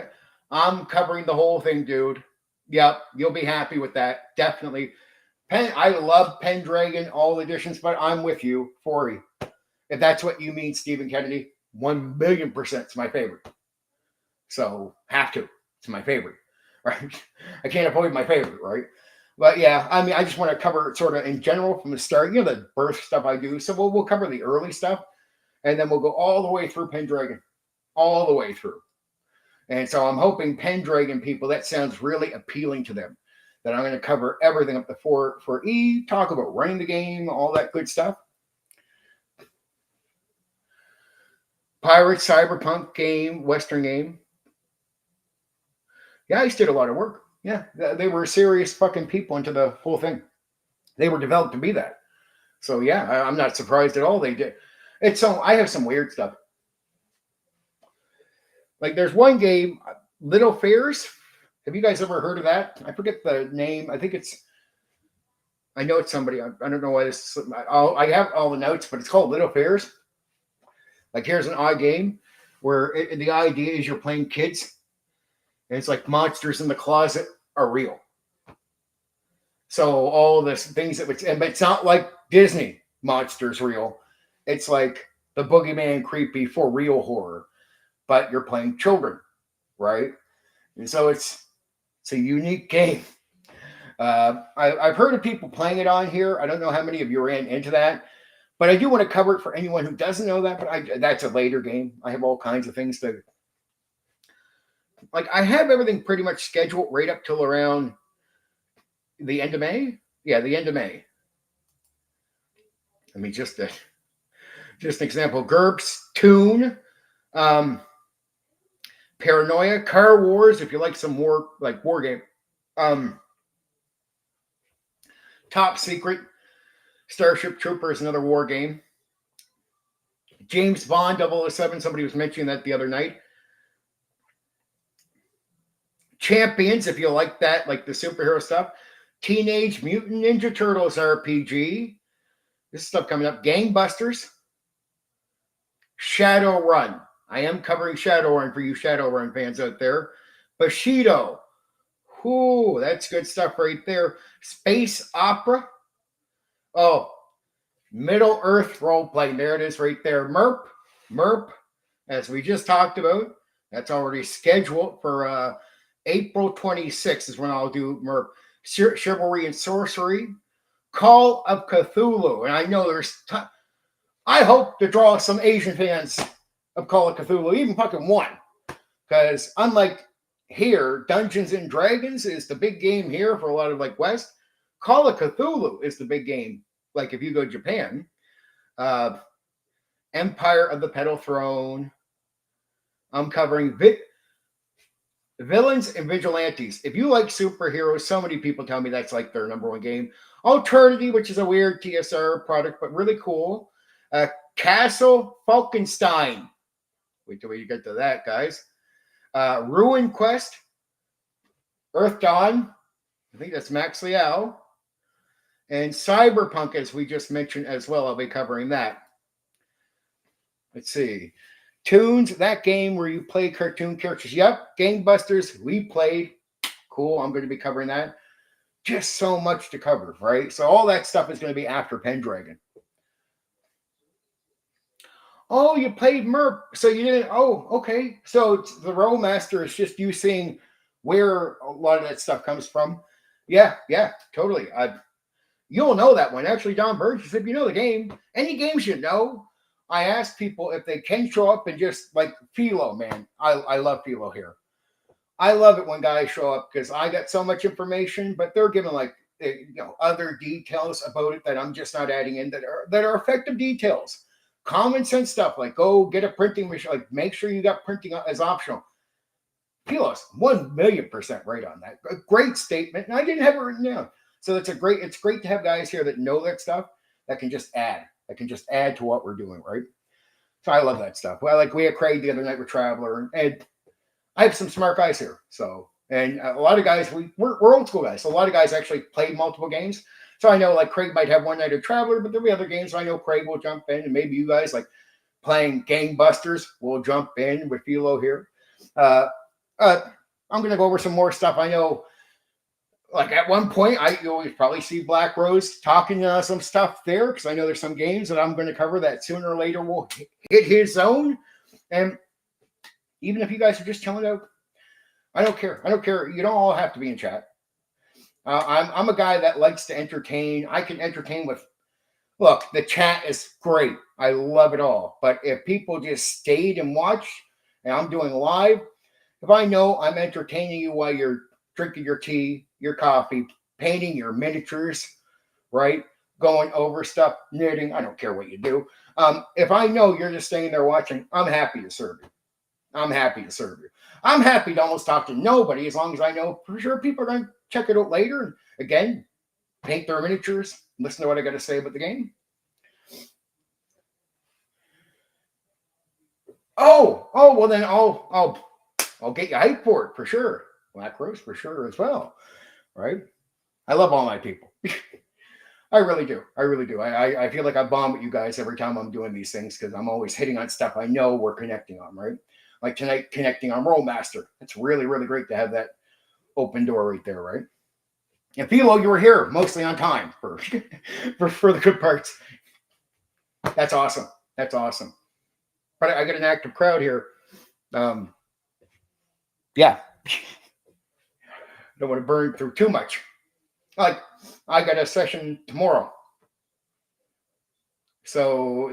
[SPEAKER 1] I'm covering the whole thing, dude. Yep, you'll be happy with that. Definitely. I love Pendragon, all editions, but I'm with you, 40. If that's what you mean, Stephen Kennedy, 1,000,000% it's my favorite. So, have to. It's my favorite, right? I can't avoid my favorite, right? But yeah, I mean, I just want to cover it sort of in general from the start, the birth stuff I do. So we'll cover the early stuff, and then we'll go all the way through Pendragon, all the way through. And so I'm hoping Pendragon people, that sounds really appealing to them. That I'm going to cover everything up to 4E, talk about running the game, all that good stuff. Pirate Cyberpunk game, Western game. Yeah, I just did a lot of work. Yeah, they were serious fucking people into the whole thing. They were developed to be that. So yeah, I'm not surprised at all they did. I have some weird stuff. Like there's one game, Little Fairs. Have you guys ever heard of that? I forget the name. I know it's somebody. I don't know why this. I have all the notes, but it's called Little Fairs. Like here's an odd game where the idea is you're playing kids, and it's like monsters in the closet are real. So all this things but it's not like Disney monsters real. It's like the boogeyman creepy for real horror, but you're playing children, right? And so it's a unique game. I've heard of people playing it on here. I don't know how many of you ran into that, but I do want to cover it for anyone who doesn't know that. But that's a later game. I have all kinds of things to. Like I have everything pretty much scheduled right up till around the end of May. Yeah, the end of May. I mean, just an example. GURPS, Toon, Paranoia, Car Wars. If you like some war game. Top Secret, Starship Troopers, another war game. James Bond 007, somebody was mentioning that the other night. Champions, if you like that, like the superhero stuff. Teenage Mutant Ninja Turtles RPG. This stuff coming up. Gangbusters. Shadowrun. I am covering Shadowrun for you Shadowrun fans out there. Bushido. Ooh, that's good stuff right there. Space Opera. Oh, Middle Earth role playing. There it is right there. MERP, as we just talked about. That's already scheduled for April 26th is when I'll do MERP. Chivalry and Sorcery. Call of Cthulhu. And I know I hope to draw some Asian fans of Call of Cthulhu, even fucking one. Because unlike here, Dungeons and Dragons is the big game here for a lot of like West. Call of Cthulhu is the big game. Like if you go to Japan, Empire of the Petal Throne. I'm covering villains and vigilantes. If you like superheroes, so many people tell me that's like their number one game. Alternity, which is a weird TSR product, but really cool. Castle Falkenstein. Wait till we get to that, guys. Ruin Quest. Earth Dawn. I think that's Max Liao. And Cyberpunk, as we just mentioned as well. I'll be covering that. Let's see. Toons, that game where you play cartoon characters. Yep. Gangbusters, we played. Cool. I'm going to be covering that. Just so much to cover, right? So all that stuff is going to be after Pendragon. Oh, you played MERP. So you didn't. Oh, okay. So the Rolemaster is just you seeing where a lot of that stuff comes from. Yeah, totally. You'll know that one. Actually, Don Burgess, if you know the game, any games you know, I ask people if they can show up and just like Philo, man. I love Philo here. I love it when guys show up because I got so much information, but they're giving like other details about it that I'm just not adding in that are effective details. Common sense stuff like go get a printing machine, like make sure you got printing as optional. Philo's 1,000,000% right on that. A great statement. And I didn't have it written down. So it's great to have guys here that know that stuff that can just add to what we're doing, right? So I love that stuff. Well, like we had Craig the other night with Traveler, and I have some smart guys here. So, and a lot of guys, we're old school guys. So a lot of guys actually played multiple games. So I know like Craig might have one night of Traveler, but there'll be other games. So I know Craig will jump in, and maybe you guys like playing Gangbusters will jump in with Philo here. I'm going to go over some more stuff. I know, like at one point, you always probably see Black Rose talking some stuff there because I know there's some games that I'm going to cover that sooner or later will hit his zone. And even if you guys are just chilling out, I don't care. You don't all have to be in chat. I'm a guy that likes to entertain. I can entertain with, look, the chat is great. I love it all. But if people just stayed and watched, and I'm doing live, if I know I'm entertaining you while you're drinking your tea, your coffee, painting your miniatures, right? Going over stuff, knitting, I don't care what you do. If I know you're just staying there watching, I'm happy to serve you. I'm happy to almost talk to nobody as long as I know for sure people are going to check it out later. And again, paint their miniatures, listen to what I got to say about the game. Oh, well then I'll get you hyped for it for sure. Black Rose for sure as well, right? I love all my people. I really do. I feel like I bond with you guys every time I'm doing these things because I'm always hitting on stuff I know we're connecting on, right? Like tonight, connecting on Rolemaster. It's really, really great to have that open door right there, right? And Philo, you were here mostly on time for the good parts. That's awesome. But I got an active crowd here. Yeah. Don't want to burn through too much. Like, I got a session tomorrow. So,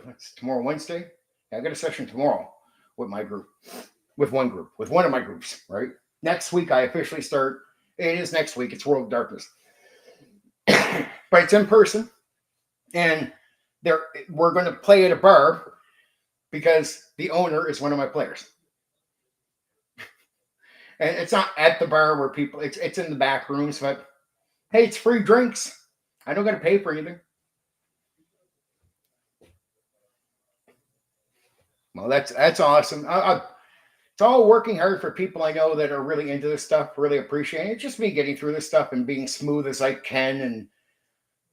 [SPEAKER 1] that's tomorrow, Wednesday. I got a session tomorrow with my group. With one of my groups, right? Next week, I officially start. It is next week. It's World of Darkness. But it's in person. And we're going to play at a bar because the owner is one of my players. And it's not at the bar where people, it's in the back rooms, but hey, it's free drinks. I don't got to pay for anything. Well, that's awesome. It's all working hard for people I know that are really into this stuff, really appreciating it. It's just me getting through this stuff and being smooth as I can and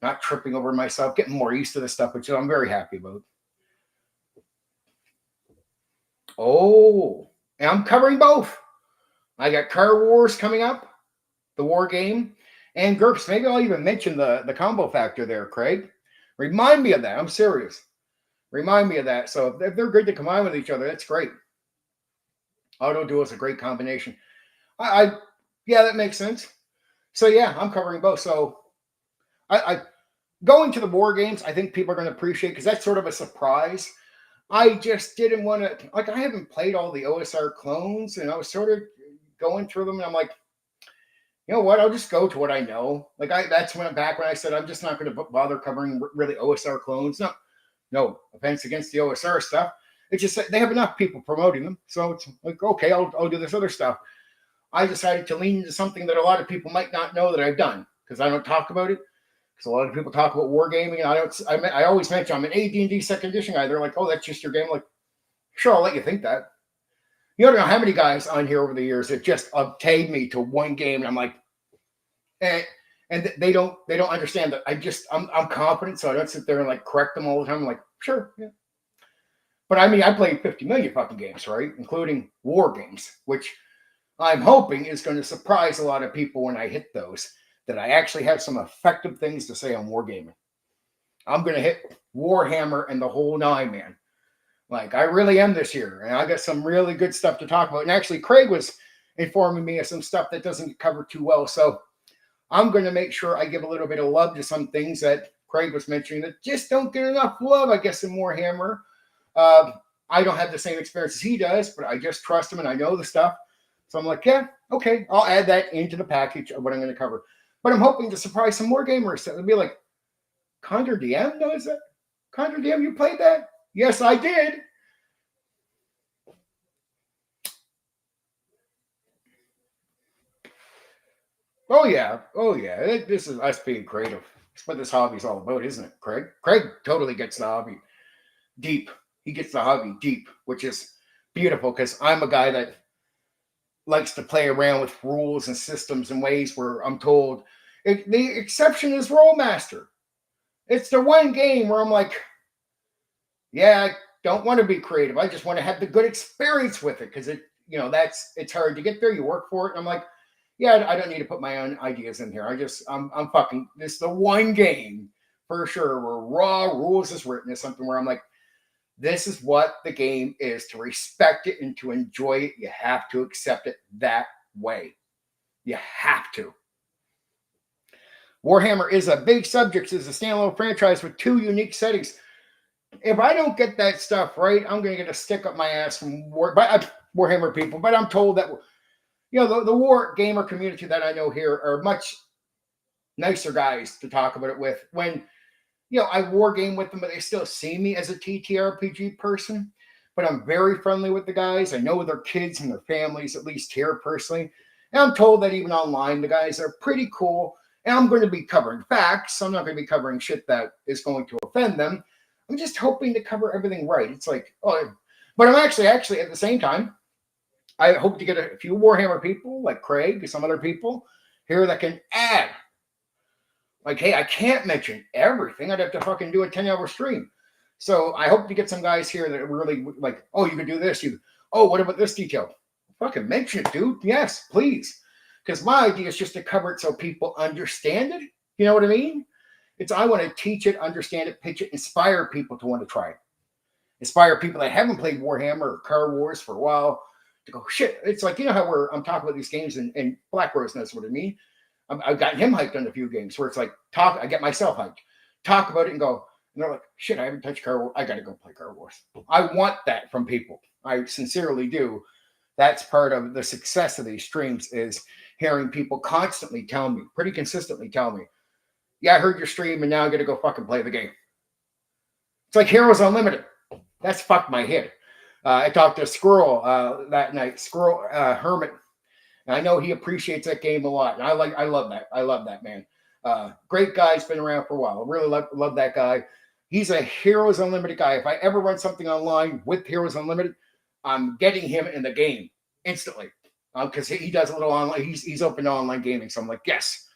[SPEAKER 1] not tripping over myself, getting more used to this stuff, which I'm very happy about. Oh, and I'm covering both. I got Car Wars coming up, the war game, and GURPS. Maybe I'll even mention the combo factor there, Craig. Remind me of that. I'm serious. Remind me of that. So if they're good to combine with each other, that's great. Auto duo is a great combination. Yeah, that makes sense. So yeah, I'm covering both. So I going to the war games, I think people are going to appreciate because that's sort of a surprise. I just didn't want to, like, I haven't played all the OSR clones, and I was sort of going through them, and I'm like, you know what? I'll just go to what I know. Like, that's when back when I said I'm just not going to bother covering really OSR clones. No offense against the OSR stuff. It's just that they have enough people promoting them, so it's like, okay, I'll do this other stuff. I decided to lean into something that a lot of people might not know that I've done because I don't talk about it. Because a lot of people talk about wargaming, and I always mention I'm an AD&D second edition guy. They're like, oh, that's just your game. I'm like, sure, I'll let you think that. You don't know how many guys on here over the years that just tagged me to one game, and I'm like, and they don't understand that I'm confident, so I don't sit there and like correct them all the time. I'm like, sure, yeah. But I mean, I played 50 million fucking games, right? Including war games, which I'm hoping is going to surprise a lot of people when I hit those, that I actually have some effective things to say on wargaming. I'm going to hit Warhammer and the whole nine, man. Like, I really am this year, and I got some really good stuff to talk about. And actually, Craig was informing me of some stuff that doesn't get covered too well. So I'm going to make sure I give a little bit of love to some things that Craig was mentioning that just don't get enough love, I guess, in Warhammer. I don't have the same experience as he does, but I just trust him and I know the stuff. So I'm like, yeah, okay, I'll add that into the package of what I'm going to cover. But I'm hoping to surprise some more gamers. It'll be like, Condor DM knows that? Condor DM, you played that? Yes, I did. Oh, yeah. This is us being creative. That's what this hobby's all about, isn't it, Craig? Craig totally gets the hobby deep. He gets the hobby deep, which is beautiful because I'm a guy that likes to play around with rules and systems in ways where I'm told the exception is Rolemaster. It's the one game where I'm like, yeah, I don't want to be creative. I just want to have the good experience with it because it's hard to get there. You work for it. And I'm like, yeah, I don't need to put my own ideas in here. I'm fucking, this is the one game for sure where raw rules is written is something where I'm like, this is what the game is. To respect it and to enjoy it, you have to accept it that way. You have to. Warhammer is a big subject. It's a standalone franchise with 2 unique settings. If I don't get that stuff right, I'm going to get a stick up my ass from Warhammer people. But I'm told that, the war gamer community that I know here are much nicer guys to talk about it with. When I war game with them, but they still see me as a TTRPG person. But I'm very friendly with the guys. I know their kids and their families, at least here personally. And I'm told that even online, the guys are pretty cool. And I'm going to be covering facts. I'm not going to be covering shit that is going to offend them. I'm just hoping to cover everything right. It's like, but I'm actually at the same time, I hope to get a few Warhammer people like Craig, some other people here that can add. Like, hey, I can't mention everything. I'd have to fucking do a 10-hour stream. So I hope to get some guys here that are really like, oh, you could do this. What about this detail? Fucking mention it, dude. Yes, please. Because my idea is just to cover it so people understand it. You know what I mean? I want to teach it, understand it, pitch it, inspire people to want to try it. Inspire people that haven't played Warhammer or Car Wars for a while to go, shit. It's like, how I'm talking about these games and Black Rose knows what I mean. I've gotten him hyped on a few games where it's like, I get myself hyped. Talk about it and go, and they're like, shit, I haven't touched Car Wars. I got to go play Car Wars. I want that from people. I sincerely do. That's part of the success of these streams is hearing people constantly tell me, pretty consistently tell me, yeah, I heard your stream and now I got to go fucking play the game. It's like Heroes Unlimited. That's fucked my head. I talked to Squirrel that night, Squirrel Hermit. And I know he appreciates that game a lot. And I love that. I love that, man. Great guy. He's been around for a while. I really love that guy. He's a Heroes Unlimited guy. If I ever run something online with Heroes Unlimited, I'm getting him in the game. instantly. Because he does a little online. He's open to online gaming. So I'm like, yes.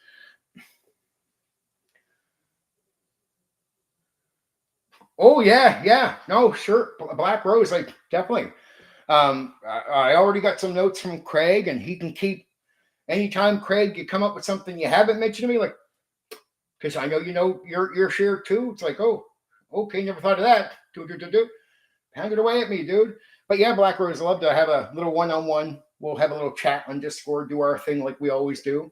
[SPEAKER 1] Oh, yeah. No, sure. Black Rose, like, definitely. I already got some notes from Craig, and he can keep anytime, Craig, you come up with something you haven't mentioned to me, like, because I know your share too. It's like, oh, okay, never thought of that. Pound it away at me, dude. But yeah, Black Rose, I'd love to have a little one-on-one. We'll have a little chat on Discord, do our thing like we always do.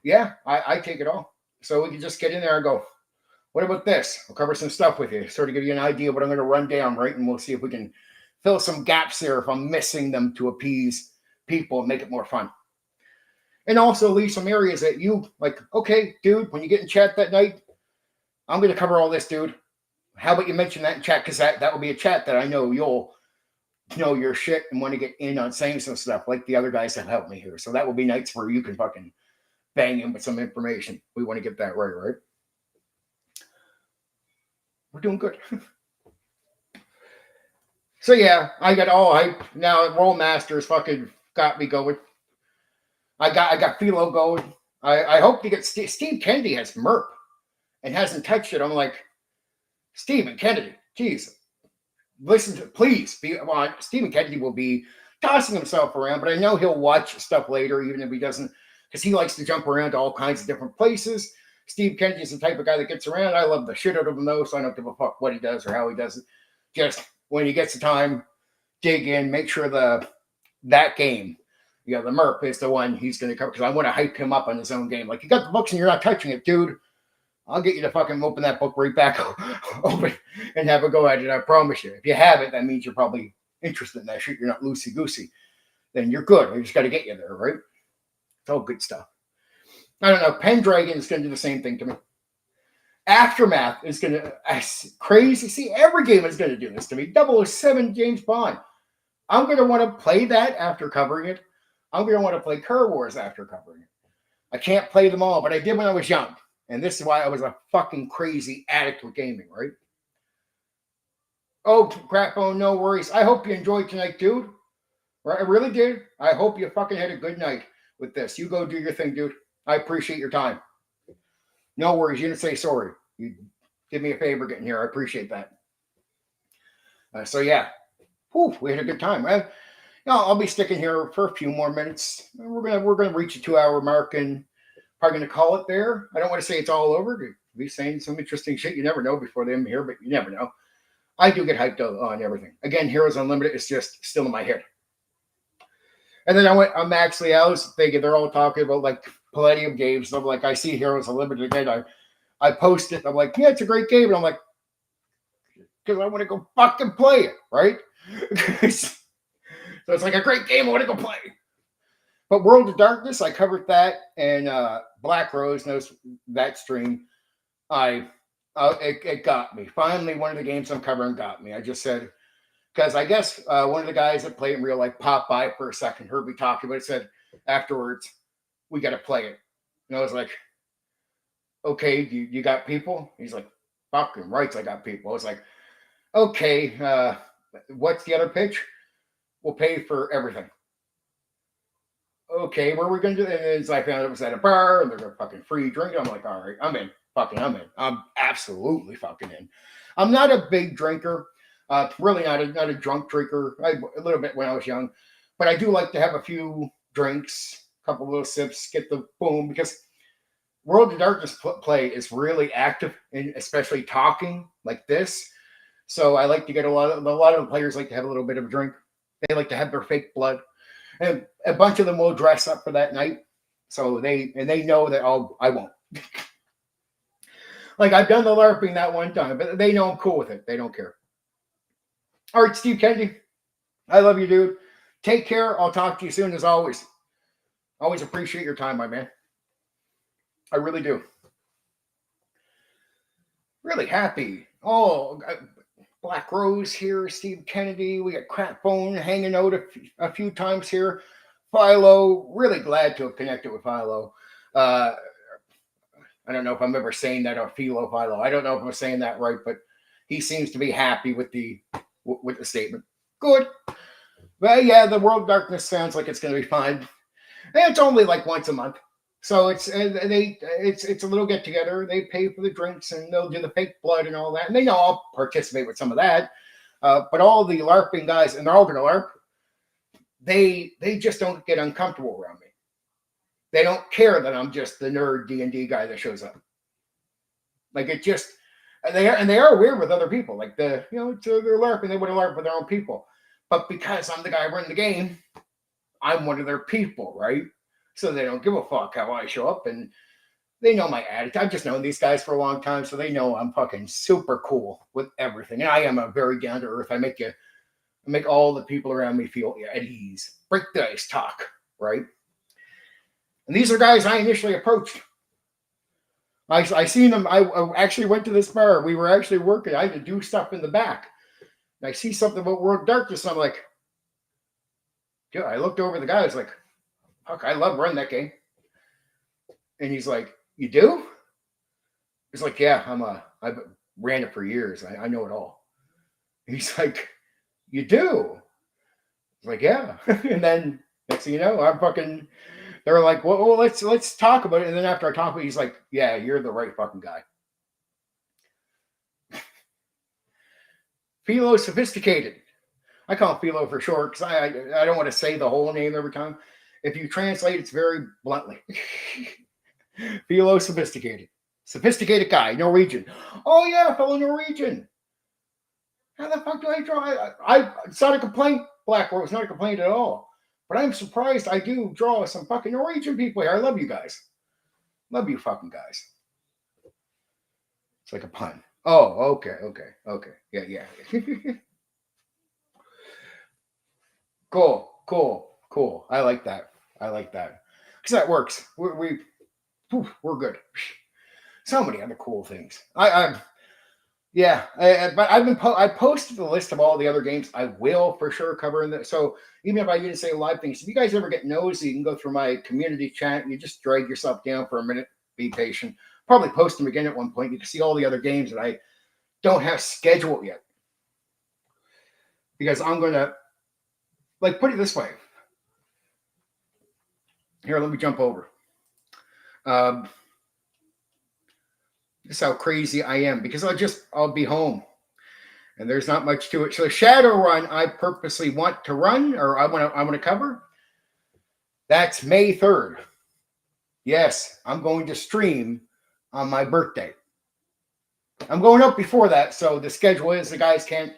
[SPEAKER 1] Yeah, I take it all. So we can just get in there and go, what about this? I'll cover some stuff with you, sort of give you an idea of what I'm going to run down, right? And we'll see if we can fill some gaps there if I'm missing them to appease people and make it more fun. And also leave some areas that you like, okay, dude, when you get in chat that night, I'm going to cover all this, dude. How about you mention that in chat? Because that will be a chat that I know you'll know your shit and want to get in on saying some stuff like the other guys that helped me here. So that will be nights where you can fucking bang in with some information. We want to get that right? We're doing good. So yeah, I got all hype. Now Rolemaster's fucking got me going. I got Philo going. I hope to get Steve Kennedy has MERP and hasn't touched it. I'm like, Stephen Kennedy, geez, listen to, please be on. Stephen Kennedy will be tossing himself around, but I know he'll watch stuff later, even if he doesn't, because he likes to jump around to all kinds of different places. Steve Kennedy is the type of guy that gets around. I love the shit out of him though, so I don't give a fuck what he does or how he does it. Just when he gets the time, dig in, make sure that game, the MERP is the one he's going to cover, because I want to hype him up on his own game. Like, you got the books and you're not touching it, dude. I'll get you to fucking open that book right back open and have a go at it. I promise you. If you have it, that means you're probably interested in that shit. You're not loosey-goosey. Then you're good. I just got to get you there, right? It's all good stuff. I don't know. Pendragon is going to do the same thing to me. Aftermath is going to, crazy. See, every game is going to do this to me. 007 James Bond. I'm going to want to play that after covering it. I'm going to want to play Car Wars after covering it. I can't play them all, but I did when I was young. And this is why I was a fucking crazy addict with gaming, right? Oh, crap. Oh, no worries. I hope you enjoyed tonight, dude. Right? I really did. I hope you fucking had a good night with this. You go do your thing, dude. I appreciate your time. No worries. You didn't say sorry. You did me a favor getting here. I appreciate that. So, yeah. Whew, we had a good time, right? I'll be sticking here for a few more minutes. We're gonna reach a 2-hour mark and probably going to call it there. I don't want to say it's all over. Be saying some interesting shit. You never know before them here, but you never know. I do get hyped on everything. Again, Heroes Unlimited is just still in my head. And then I'm actually, I was thinking they're all talking about like Palladium games. So I'm like, I see Heroes Unlimited again. I post it. I'm like, yeah, it's a great game. And I'm like, because I want to go fucking play it, right? So it's like a great game. I want to go play. But World of Darkness, I covered that, and Black Rose knows that stream. It got me. Finally, one of the games I'm covering got me. I just said, because I guess one of the guys that play in real life popped by for a second, heard me talking, but it said afterwards, we got to play it. And I was like, okay, you got people? He's like, fucking rights, I got people. I was like, okay, what's the other pitch? We'll pay for everything. Okay, where are we going to do that? And I found it was at a bar, and there's a fucking free drink. I'm like, all right, I'm in. I'm in. I'm absolutely fucking in. I'm not a big drinker. Really not a drunk drinker. A little bit when I was young. But I do like to have a few drinks, a couple little sips, get the boom, because World of Darkness play is really active, and especially talking like this. So I like to get a lot of the players like to have a little bit of a drink. They like to have their fake blood. And a bunch of them will dress up for that night. So they know that I won't. Like, I've done the LARPing that one time, but they know I'm cool with it. They don't care. All right, Steve Kennedy. I love you, dude. Take care. I'll talk to you soon, as always. Always appreciate your time, my man. I really do. Really happy. Oh, Black Rose here, Steve Kennedy. We got Crap Phone hanging out a few times here. Philo, really glad to have connected with Philo. I don't know if I'm ever saying that, or Philo. I don't know if I'm saying that right, but he seems to be happy with the statement. Good. Well, yeah, the World Darkness sounds like it's going to be fun. And it's only like once a month. So it's a little get together. They pay for the drinks and they'll do the fake blood and all that. And they know I'll participate with some of that. But all the LARPing guys, and they're all going to LARP, they just don't get uncomfortable around me. They don't care that I'm just the nerd D&D guy that shows up. Like it just they are weird with other people. Like they're LARPing, they want to LARP with their own people. But because I'm the guy running the game, I'm one of their people, right? So they don't give a fuck how I show up, and they know my attitude. I've just known these guys for a long time, so they know I'm fucking super cool with everything. And I am a very down to earth. I make all the people around me feel at ease. Break the ice, talk, right? And these are guys I initially approached. I seen them. I actually went to this bar. We were actually working. I had to do stuff in the back. And I see something about World Darkness. And I'm like, dude, I looked over the guy. I was like, fuck, I love running that game. And he's like, you do? He's like, yeah, I've ran it for years. I know it all. He's like, you do? I was like, yeah. And then next thing you know, they were like, well, let's talk about it. And then after I talk about it, he's like, yeah, you're the right fucking guy. Philo Sophisticated. I call him Philo for short because I don't want to say the whole name every time. If you translate, it's very bluntly. Philo Sophisticated. Sophisticated guy, Norwegian. Oh, yeah, fellow Norwegian. How the fuck do I draw? It's not a complaint, Blackrock. It's not a complaint at all. But I'm surprised I do draw some fucking Norwegian people here. I love you guys. Love you fucking guys. It's like a pun. Oh, okay. Yeah. Cool. I like that. Because that works. We're good. So many other cool things. But I posted the list of all the other games I will for sure cover in that. So even if I didn't say live things, if you guys ever get nosy, you can go through my community chat and you just drag yourself down for a minute. Be patient. Probably post them again at one point. You can see all the other games that I don't have scheduled yet. Because I'm going to, put it this way. Here, let me jump over. This is how crazy I am because I'll be home and there's not much to it. So Shadowrun, I purposely want to run or I want to cover. That's May 3rd. Yes, I'm going to stream on my birthday. I'm going up before that. So the schedule is the guys can't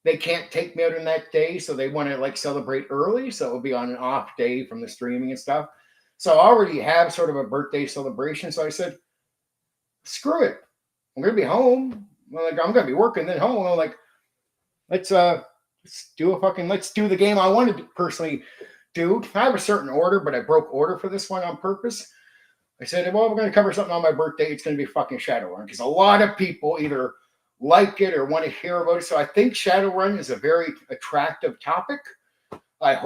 [SPEAKER 1] take me out on that day. So they want to celebrate early. So it'll be on an off day from the streaming and stuff. So I already have sort of a birthday celebration. So I said, screw it. I'm going to be home. I'm going to be working then home. I'm like, let's do the game I wanted to personally do. I have a certain order, but I broke order for this one on purpose. I said, well, we're going to cover something on my birthday. It's going to be fucking Shadowrun because a lot of people either like it or want to hear about it. So I think Shadowrun is a very attractive topic. I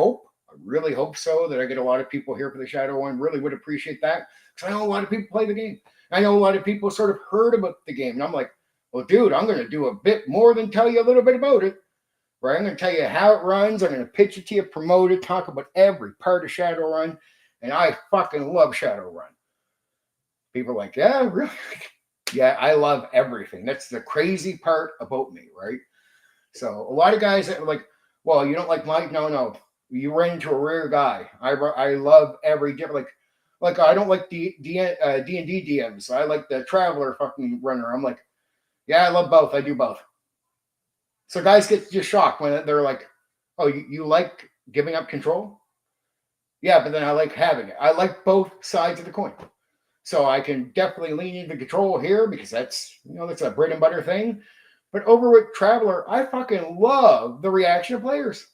[SPEAKER 1] really hope so that I get a lot of people here for the Shadowrun. Really would appreciate that because I know a lot of people play the game. I know a lot of people sort of heard about the game. And I'm like, well, dude, I'm going to do a bit more than tell you a little bit about it. Right? I'm going to tell you how it runs. I'm going to pitch it to you, promote it, talk about every part of Shadowrun. And I fucking love Shadowrun. People are like, yeah, really? Yeah, I love everything. That's the crazy part about me, right? So a lot of guys that are like, well, you don't like Mike? No. You ran into a rare guy. I love every different, like I don't like D&D DMs. I like the Traveler fucking runner. I'm like, yeah, I love both. I do both. So guys get just shocked when they're like, oh, you like giving up control? Yeah, but then I like having it. I like both sides of the coin. So I can definitely lean into control here because that's a bread and butter thing. But over with Traveler, I fucking love the reaction of players.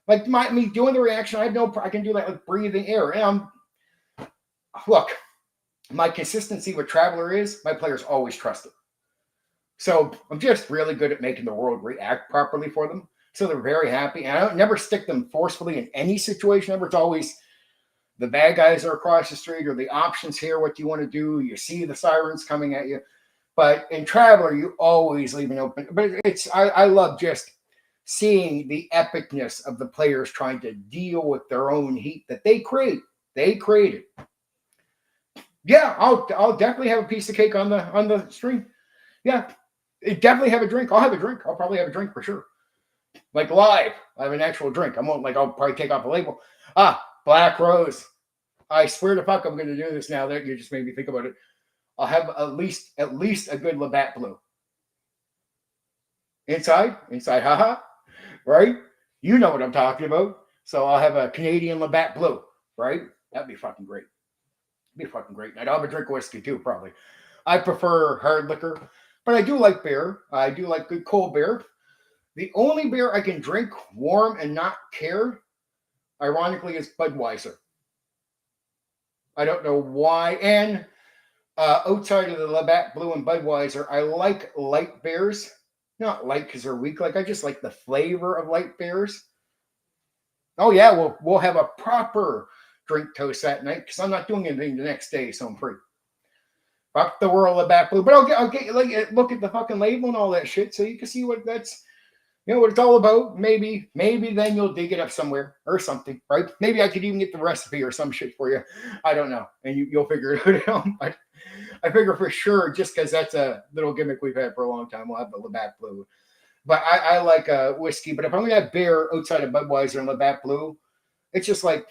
[SPEAKER 1] Like me doing the reaction, I can do that with breathing air. And look, my consistency with Traveler is my players always trust it. So I'm just really good at making the world react properly for them. So they're very happy. And I don't never stick them forcefully in any situation ever. It's always the bad guys are across the street or the options here. What do you want to do? You see the sirens coming at you. But in Traveler, you always leave it open. But I love just seeing the epicness of the players trying to deal with their own heat that they created. Yeah, I'll definitely have a piece of cake on the stream. Yeah, definitely have a drink. I'll have a drink. I'll probably have a drink for sure. Like live, I have an actual drink. I won't I'll probably take off the label. Black Rose. I swear to fuck, I'm going to do this now that you just made me think about it. I'll have at least a good Labatt Blue. Inside, haha, right? You know what I'm talking about. So I'll have a Canadian Labatt Blue, right? That'd be fucking great. Be fucking great. And I'll have a drink of whiskey too, probably. I prefer hard liquor, but I do like beer. I do like good cold beer. The only beer I can drink warm and not care, ironically, is Budweiser. I don't know why. And outside of the Labatt Blue and Budweiser, I like light beers. Not light because they're weak. Like I just like the flavor of light beers. Oh yeah, we'll have a proper drink toast that night because I'm not doing anything the next day, so I'm free. Fuck the world of Labatt Blue, but I'll get like look at the fucking label and all that shit so you can see what that's. You know what it's all about? Maybe then you'll dig it up somewhere or something, right? Maybe I could even get the recipe or some shit for you. I don't know. And you'll figure it out. But I figure for sure, just because that's a little gimmick we've had for a long time, we'll have the Labatt Blue. But I like whiskey. But if I'm going to have beer outside of Budweiser and Labatt Blue, it's just like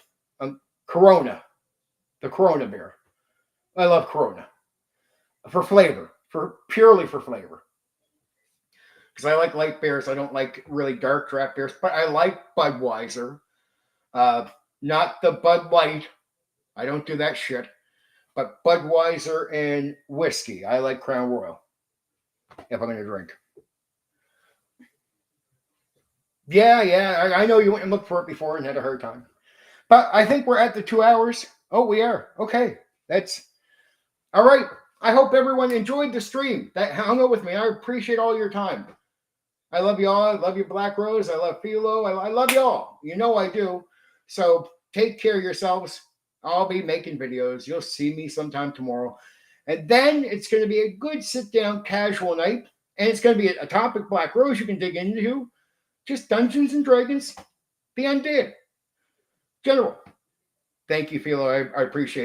[SPEAKER 1] Corona, the Corona beer. I love Corona for flavor, purely for flavor. Because I like light beers. I don't like really dark draft beers, but I like Budweiser. Not the Bud Light. I don't do that shit. But Budweiser and whiskey. I like Crown Royal. If I'm going to drink. Yeah. I know you went and looked for it before and had a hard time. But I think we're at the 2 hours. Oh, we are. Okay. That's all right. I hope everyone enjoyed the stream that hung out with me. I appreciate all your time. I love y'all. I love you, Black Rose. I love Philo. I love y'all. You know I do. So take care of yourselves. I'll be making videos. You'll see me sometime tomorrow. And then it's going to be a good sit-down casual night. And it's going to be a topic, Black Rose, you can dig into. Just Dungeons and Dragons, the Undead. General. Thank you, Philo. I appreciate it.